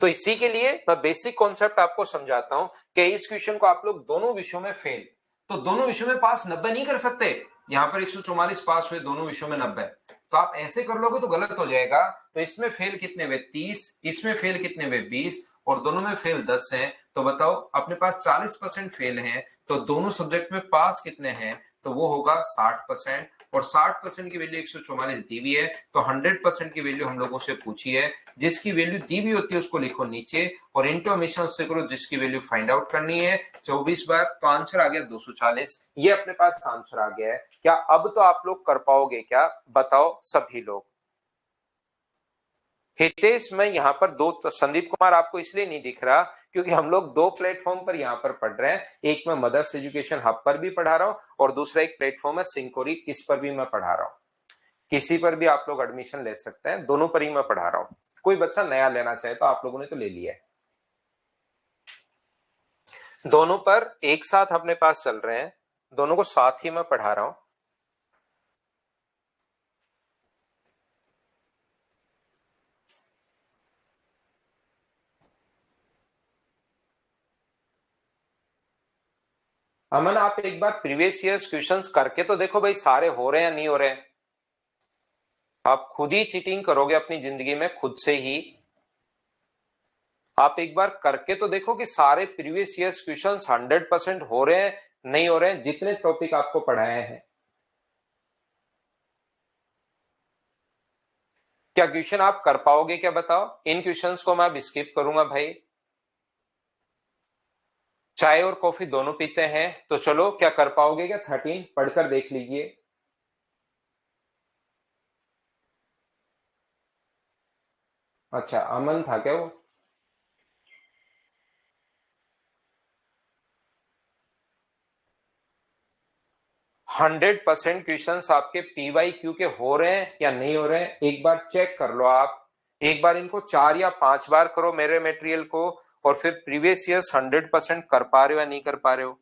तो इसी के लिए मैं बेसिक कॉन्सेप्ट आपको समझाता हूं कि इस क्वेश्चन को आप लोग दोनों विषयों में फेल, तो दोनों विषयों में पास 90 नहीं कर सकते। यहां पर 144 पास हुए, दोनों विषयों में 90, तो आप ऐसे कर लोगे तो गलत हो जाएगा। तो इसमें फेल कितने हुए? 30, इसमें फेल कितने हुए? 20, और दोनों में फेल 10 हैं। तो बताओ अपने पास 40% फेल हैं, तो दोनों सब्जेक्ट में पास कितने हैं? तो वो होगा 60%। और 60% की वैल्यू 144 दी हुई है, तो 100% की वैल्यू हम लोगों से पूछी है। जिसकी वैल्यू दी हुई होती है उसको लिखो नीचे और इंटू हमेशा उससे करो जिसकी वैल्यू फाइंड आउट करनी है 24 बार। तो आंसर आ गया 240। ये अपने पास आंसर आ गया है। क्या अब तो आप लोग कर पाओगे क्या? बताओ सभी लोग। हितेश, मैं यहाँ पर दो, तो संदीप कुमार आपको इसलिए नहीं दिख रहा क्योंकि हम लोग 2 प्लेटफॉर्म पर यहाँ पर पढ़ रहे हैं। एक मैं मदर्स एजुकेशन हब पर भी पढ़ा रहा हूँ और दूसरा एक प्लेटफॉर्म है सिंकोरी, इस पर भी मैं पढ़ा रहा हूँ। किसी पर भी आप लोग एडमिशन ले सकते हैं, दोनों पर ही मैं पढ़ा रहा हूँ। कोई बच्चा नया लेना चाहे तो आप लोगों ने तो ले लिया है। दोनों पर एक साथ अपने पास चल रहे हैं, दोनों को साथ ही मैं पढ़ा रहा हूं। अमन, आप एक बार प्रीवियस ईयर्स क्वेश्चंस करके तो देखो भाई, सारे हो रहे हैं या नहीं हो रहे हैं। आप खुद ही चीटिंग करोगे अपनी जिंदगी में, खुद से ही। आप एक बार करके तो देखो कि सारे प्रीवियस ईयर्स क्वेश्चंस 100% हो रहे हैं नहीं हो रहे हैं, जितने टॉपिक आपको पढ़ाए हैं। क्या क्वेश्चन आप कर पाओगे क्या? बताओ। इन क्वेश्चंस को मैं अब स्किप करूंगा भाई। चाय और कॉफी दोनों पीते हैं, तो चलो क्या कर पाओगे क्या? 13 पढ़कर देख लीजिए। अच्छा, अमन था क्या वो? 100% क्वेश्चन आपके पीवाई क्यू के हो रहे हैं या नहीं हो रहे हैं, एक बार चेक कर लो आप। एक बार इनको 4 या 5 बार करो मेरे मटेरियल को, और फिर प्रीवियस ईयर्स 100% कर पा रहे हो या नहीं कर पा रहे हो?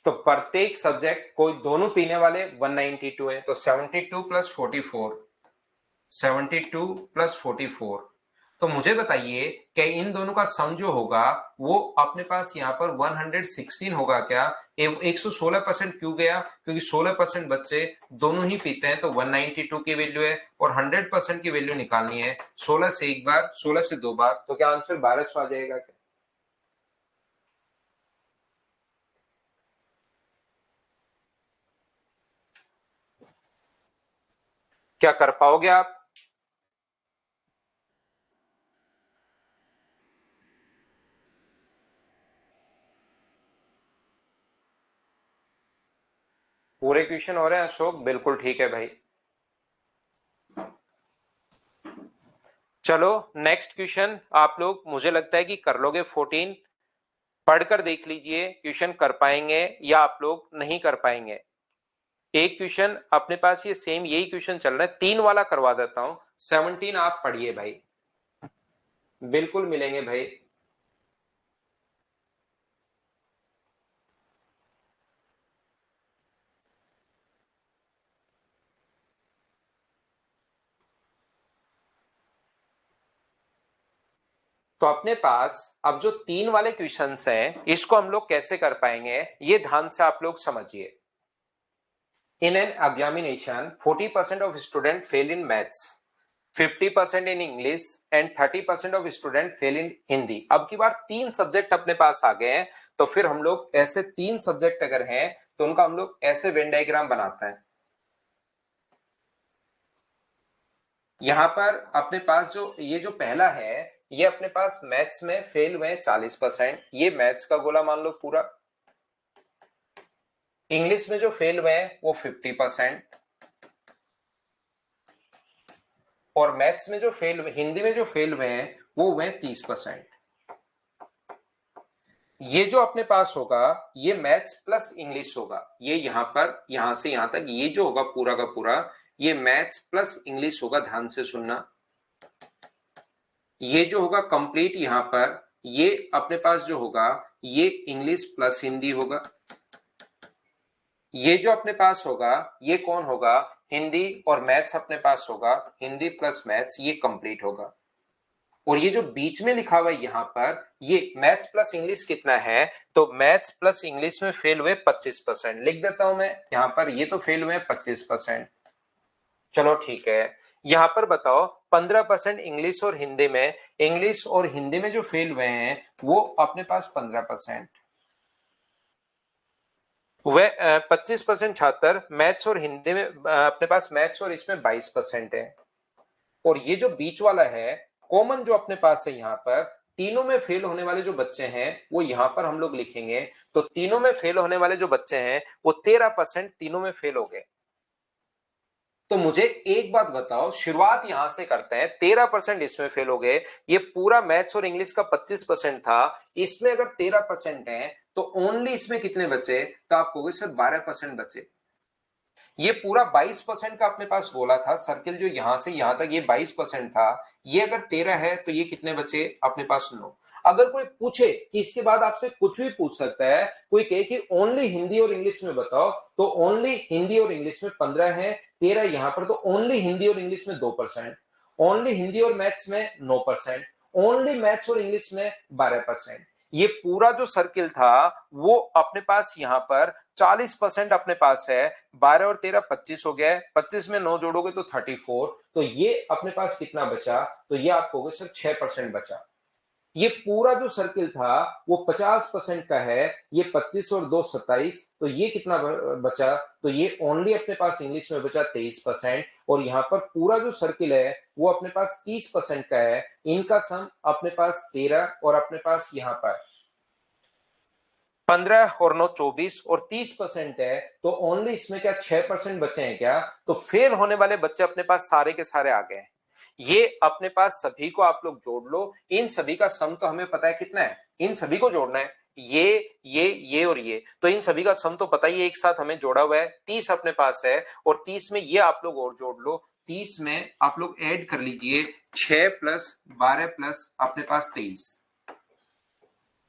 तो प्रत्येक सब्जेक्ट कोई दोनों पीने वाले 192 है, तो 72 प्लस 44, 72 प्लस 44। तो मुझे बताइए कि इन दोनों का सम जो होगा वो अपने पास यहाँ पर 116 होगा क्या? 116% क्यों गया? क्योंकि 16% बच्चे दोनों ही पीते हैं, तो 192 की वैल्यू है और 100% की वैल्यू निकालनी है 16 से एक बार, 16 से दो बार, तो क्या आंसर 1200 आ जाएगा क्या? क्या कर पाओगे आप? पूरे क्वेश्चन हो रहे हैं अशोक? बिल्कुल ठीक है भाई। चलो नेक्स्ट क्वेश्चन आप लोग मुझे लगता है कि कर लोगे 14। पढ़कर देख लीजिए क्वेश्चन कर पाएंगे या आप लोग नहीं कर पाएंगे। एक क्वेश्चन अपने पास ये सेम यही क्वेश्चन चल रहा है, 3 वाला करवा देता हूं। 17 आप पढ़िए भाई, बिल्कुल मिलेंगे भाई। तो अपने पास अब जो 3 वाले क्वेश्चंस हैं इसको हम लोग कैसे कर पाएंगे, ये ध्यान से आप लोग समझिए। In an examination 40% of student fail in maths, 50% in English and 30% of student fail in Hindi. अब की बार 3 सब्जेक्ट अपने पास आ गए हैं, तो फिर हम लोग ऐसे 3 सब्जेक्ट अगर हैं तो उनका हम लोग ऐसे वेन डायग्राम बनाते हैं। यहां पर अपने पास जो ये जो पहला है, ये अपने पास मैथ्स में फेल हुए 40%, ये मैथ्स का गोला मान लो पूरा। इंग्लिश में जो फेल हुए हैं वो 50%, और मैथ्स में जो फेल हुए, हिंदी में जो फेल हुए हैं वो हुए 30%। ये जो अपने पास होगा ये मैथ्स प्लस इंग्लिश होगा, ये यहां पर यहां से यहां तक ये जो होगा पूरा का पूरा ये मैथ्स प्लस इंग्लिश होगा। ध्यान से सुनना, ये जो होगा कंप्लीट यहां पर ये अपने पास जो होगा ये इंग्लिश प्लस हिंदी होगा। ये जो अपने पास होगा ये कौन होगा? हिंदी और मैथ्स अपने पास होगा, हिंदी प्लस मैथ्स ये कंप्लीट होगा। और ये जो बीच में लिखा हुआ है यहां पर ये मैथ्स प्लस इंग्लिश कितना है? तो मैथ्स प्लस इंग्लिश में फेल हुए 25%, लिख देता हूं मैं यहां पर, ये तो फेल हुए 25%। चलो ठीक है, यहां पर बताओ 15% इंग्लिश और हिंदी में, इंग्लिश और हिंदी में जो फेल हुए हैं वो अपने पास 15%। वह 25% छात्र मैथ्स और हिंदी में अपने पास मैथ्स और इसमें 22% है। और ये जो बीच वाला है कॉमन जो अपने पास है यहाँ पर, तीनों में फेल होने वाले जो बच्चे हैं वो यहां पर हम लोग लिखेंगे। तो तीनों में फेल होने वाले जो बच्चे हैं वो 13% तीनों में फेल हो गए। तो मुझे एक बात बताओ, शुरुआत यहां से करते हैं, 13% इसमें फेल हो गए, ये पूरा मैथ्स और इंग्लिश का 25% था, इसमें अगर 13% है तो ओनली इसमें कितने बचे? तो आप कहोगे सर 12% बचे। ये पूरा 22% का अपने पास गोला था, सर्किल जो यहां से यहां तक ये 22% था, ये अगर 13 है तो ये कितने बचे अपने पास? 9। अगर कोई पूछे कि इसके बाद आपसे कुछ भी पूछ सकता है, कोई कहे कि ओनली हिंदी और इंग्लिश में बताओ, तो ओनली हिंदी और इंग्लिश में 15 है, 13 यहां पर, तो ओनली हिंदी और इंग्लिश में 2%, ओनली हिंदी और मैथ्स में 9%, ओनली मैथ्स और इंग्लिश में 12%। ये पूरा जो सर्किल था वो अपने पास यहां पर 40% अपने पास है। 12 और 13 25 हो गया, 25 में 9 जोड़ोगे तो 34, तो ये अपने पास कितना बचा? तो ये आपको सर 6% बचा। ये पूरा जो सर्किल था वो 50% का है, ये 25 और 2 27, तो ये कितना बचा? तो ये ओनली अपने पास इंग्लिश में बचा 23%, और यहां पर पूरा जो सर्किल है वो अपने पास 30% का है, इनका सम अपने पास 13 और अपने पास यहां पर 15 और 9 24 और 30% है, तो ओनली इसमें क्या 6% बचे हैं क्या? तो फेल होने वाले बच्चे अपने पास सारे के सारे आ गए। ये अपने पास सभी को आप लोग जोड़ लो, इन सभी का सम तो हमें पता है कितना है, इन सभी को जोड़ना है, ये और ये, तो इन सभी का सम तो पता ही है, एक साथ हमें जोड़ा हुआ है 30 अपने पास है, और 30 में ये आप लोग और जोड़ लो, 30 में आप लोग ऐड कर लीजिए 6 प्लस 12 प्लस अपने पास 23।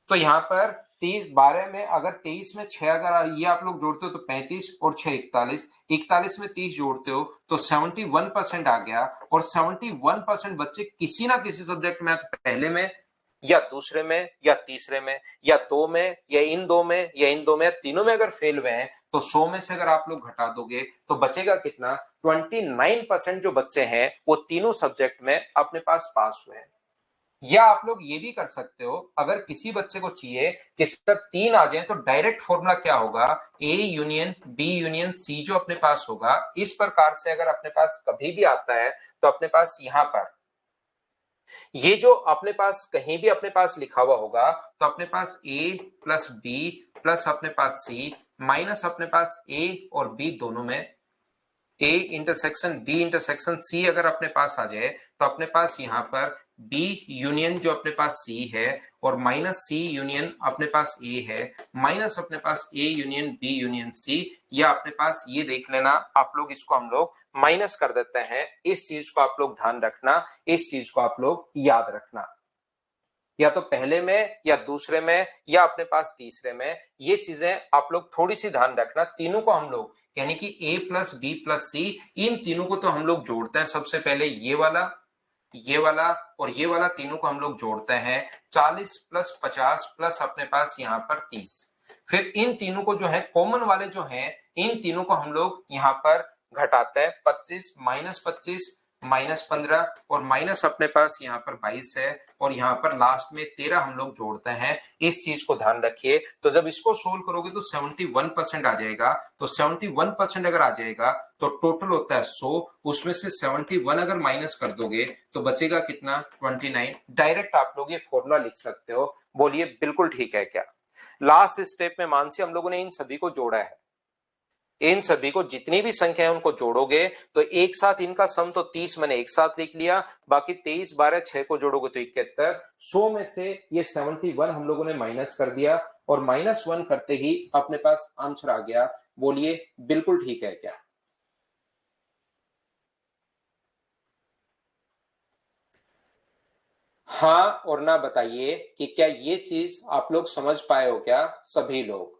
तो यहाँ पर 12 में अगर 23 में 6 अगर ये आप लोग जोड़ते हो तो 35 और 6 41, 41 में 30 जोड़ते हो तो 71% आ गया। और 71% बच्चे किसी ना किसी सब्जेक्ट में, तो पहले में या दूसरे में या तीसरे में या दो में या इन दो में या इन दो में या तीनों में अगर फेल हुए हैं, तो 100 में से अगर आप लोग घटा दोगे तो बचेगा कितना? 29% जो बच्चे हैं वो तीनों सब्जेक्ट में अपने पास पास हुए हैं। या आप लोग ये भी कर सकते हो, अगर किसी बच्चे को चाहिए कि सर 3 आ जाए, तो डायरेक्ट फॉर्मूला क्या होगा? A union B union C जो अपने पास होगा, इस प्रकार से अगर अपने पास कभी भी आता है तो अपने पास यहां पर ये जो अपने पास कहीं भी अपने पास लिखा हुआ होगा, तो अपने पास ए प्लस बी प्लस अपने पास सी माइनस अपने पास ए और बी दोनों में A intersection B intersection C अगर अपने पास आ जाए, तो अपने पास यहां पर बी यूनियन जो अपने पास सी है और माइनस सी यूनियन अपने पास ए है, माइनस अपने पास A union B union C, या अपने पास ये देख लेना आप लोग, इसको हम लोग माइनस कर देते हैं। इस चीज को आप लोग ध्यान रखना, इस चीज को आप लोग याद रखना, या तो पहले में या दूसरे में या अपने पास तीसरे में, ये चीजें आप लोग थोड़ी सी ध्यान रखना। तीनों को हम लोग यानी कि a प्लस बी प्लस सी, इन तीनों को तो हम लोग जोड़ते हैं। सबसे पहले ये वाला और ये वाला तीनों को हम लोग जोड़ते हैं। 40 प्लस 50 प्लस अपने पास यहाँ पर 30। फिर इन तीनों को जो है कॉमन वाले जो हैं, इन तीनों को हम लोग यहाँ पर घटाते हैं। 25 माइनस 25 माइनस 15 और माइनस अपने पास यहाँ पर 22 है, और यहाँ पर लास्ट में 13 हम लोग जोड़ते हैं। इस चीज को ध्यान रखिए। तो जब इसको सोल्व करोगे तो 71% आ जाएगा। तो 71% अगर आ जाएगा तो टोटल होता है 100, उसमें से 71 अगर माइनस कर दोगे तो बचेगा कितना? 29। डायरेक्ट आप लोग ये फॉर्मूला लिख सकते हो। बोलिए बिल्कुल ठीक है क्या? लास्ट स्टेप में मानसी हम लोगों ने इन सभी को जोड़ा है। इन सभी को जितनी भी संख्या है उनको जोड़ोगे तो एक साथ इनका सम तो 30 मैंने एक साथ लिख लिया, बाकी 23 12 6 को जोड़ोगे तो 71। 100 में से ये 71 हम लोगों ने माइनस कर दिया, और -1 करते ही अपने पास आंसर आ गया। बोलिए बिल्कुल ठीक है क्या? हाँ और ना बताइए कि क्या ये चीज आप लोग समझ पाए हो क्या सभी लोग?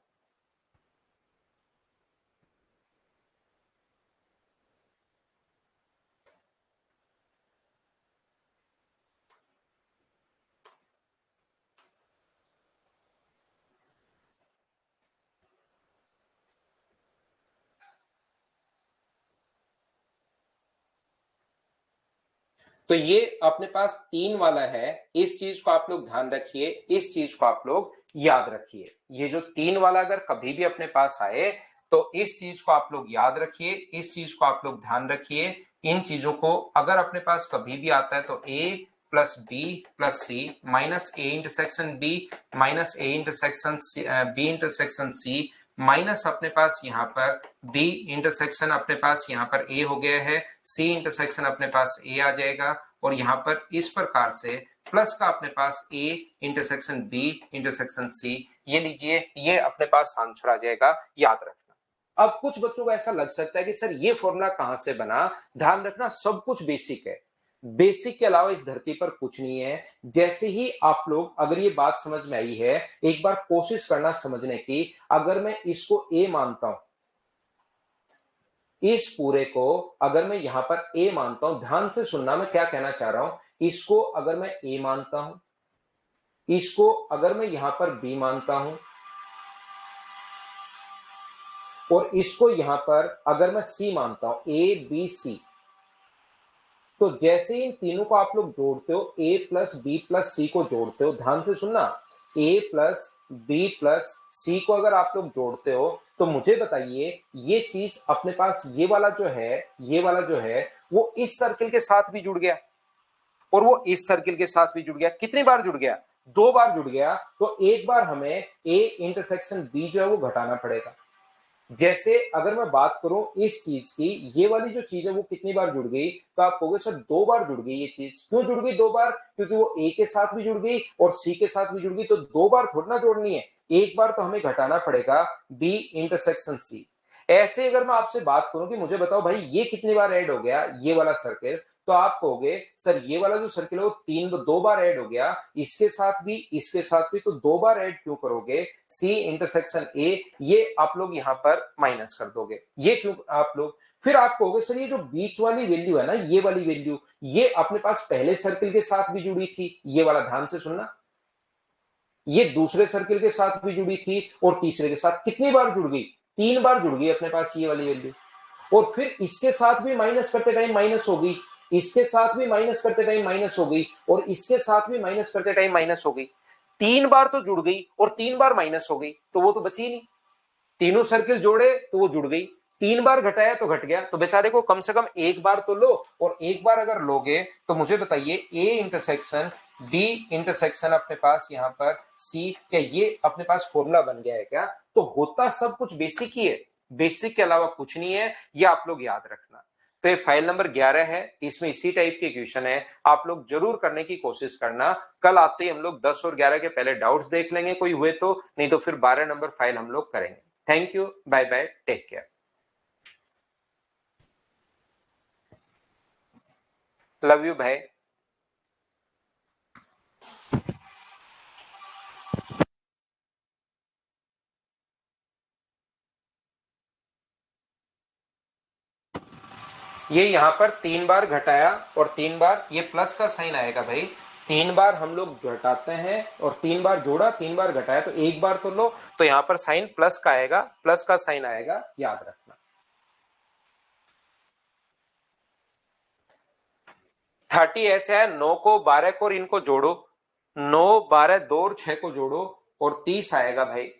तो ये अपने पास 3 वाला है। इस चीज को आप लोग ध्यान रखिए, इस चीज को आप लोग याद रखिए। ये जो 3 वाला अगर कभी भी अपने पास आए तो इस चीज को आप लोग याद रखिए, इस चीज को आप लोग ध्यान रखिए। इन चीजों को अगर अपने पास कभी भी आता है तो A plus B plus C minus A intersection B minus A intersection B intersection C minus अपने पास यहाँ पर बी इंटरसेक्शन अपने पास यहाँ पर ए हो गया है, सी इंटरसेक्शन अपने पास ए आ जाएगा, और यहाँ पर इस प्रकार से प्लस का अपने पास A intersection B intersection C, ये लीजिए, ये अपने पास आंसर आ जाएगा। याद रखना। अब कुछ बच्चों को ऐसा लग सकता है कि सर ये फॉर्मूला कहां से बना? ध्यान रखना, सब कुछ बेसिक है। बेसिक के अलावा इस धरती पर कुछ नहीं है। जैसे ही आप लोग, अगर ये बात समझ में आई है, एक बार कोशिश करना समझने की। अगर मैं इसको ए मानता हूं, इस पूरे को अगर मैं यहां पर ए मानता हूं, ध्यान से सुनना मैं क्या कहना चाह रहा हूं। इसको अगर मैं ए मानता हूं, इसको अगर मैं यहां पर बी मानता हूं, और इसको यहां पर अगर मैं सी मानता हूं, ए बी सी, तो जैसे इन तीनों को आप लोग जोड़ते हो, ए प्लस बी प्लस सी को जोड़ते हो, ध्यान से सुनना, ए प्लस बी प्लस सी को अगर आप लोग जोड़ते हो, तो मुझे बताइए ये चीज अपने पास ये वाला जो है, ये वाला जो है वो इस सर्किल के साथ भी जुड़ गया, और वो इस सर्किल के साथ भी जुड़ गया। कितनी बार जुड़ गया? 2 बार जुड़ गया। तो एक बार हमें ए इंटरसेक्शन बी जो है वो घटाना पड़ेगा। जैसे अगर मैं बात करूं इस चीज की, ये वाली जो चीज है वो कितनी बार जुड़ गई? तो आप कहोगे सर 2 बार जुड़ गई। ये चीज क्यों जुड़ गई 2 बार? क्योंकि वो ए के साथ भी जुड़ गई और सी के साथ भी जुड़ गई। तो 2 बार थोड़ा ना जोड़नी है, एक बार तो हमें घटाना पड़ेगा बी इंटरसेक्शन सी। ऐसे अगर मैं आपसे बात करूं कि मुझे बताओ भाई ये कितनी बार ऐड हो गया ये वाला सर्किल, तो आप कहोगे सर ये वाला जो सर्किल है वो दो बार ऐड हो गया, इसके साथ भी तो दो बार ऐड क्यों करोगे, सी इंटरसेक्शन ए, ये आप लोग यहां पर माइनस कर दोगे, ये क्यों आप लोग, फिर आप कहोगे सर ये जो बीच वाली वैल्यू है ना, ये वाली वैल्यू, ये अपने पास पहले सर्किल के साथ भी जुड़ी थी, ये वाला ध्यान से सुनना, ये दूसरे सर्किल के साथ भी जुड़ी थी और तीसरे के साथ कितनी बार जुड़ गई, तीन बार जुड़ गई अपने पास ये वाली वैल्यू, और फिर इसके साथ भी माइनस करते टाइम माइनस हो गई, इसके साथ भी माइनस करते टाइम माइनस हो गई, और इसके साथ भी माइनस करते टाइम माइनस हो गई, तीन बार तो जुड़ गई और तीन बार माइनस हो गई, तो वो तो बची ही नहीं, तीनों सर्किल जोड़े तो वो जुड़ गई, तीन बार घटाया तो घट गया, तो बेचारे को कम से कम एक बार तो लो, और एक बार अगर लोगे तो मुझे बताइए ए इंटरसेक्शन बी इंटरसेक्शन अपने पास यहां पर सी, क्या ये अपने पास फॉर्मूला बन गया है क्या, तो होता सब कुछ बेसिक ही है, बेसिक के अलावा कुछ नहीं है, ये आप लोग याद रखना। तो ये फाइल नंबर 11 है, इसमें इसी टाइप के क्वेश्चन है, आप लोग जरूर करने की कोशिश करना। कल आते ही हम लोग 10 और 11 के पहले डाउट्स देख लेंगे कोई हुए तो, नहीं तो फिर 12 नंबर फाइल हम लोग करेंगे। Thank you, bye bye, take care, love you भाई। ये यहां पर तीन बार घटाया और तीन बार ये प्लस का साइन आएगा भाई, तीन बार हम लोग घटाते हैं और तीन बार जोड़ा तीन बार घटाया, तो एक बार तो लो, तो यहां पर साइन प्लस का आएगा, प्लस का साइन आएगा, याद रखना। 30 ऐसे है, 9 को 12 को और इनको जोड़ो, 9 12 2 और 6 को जोड़ो और 30 आएगा भाई,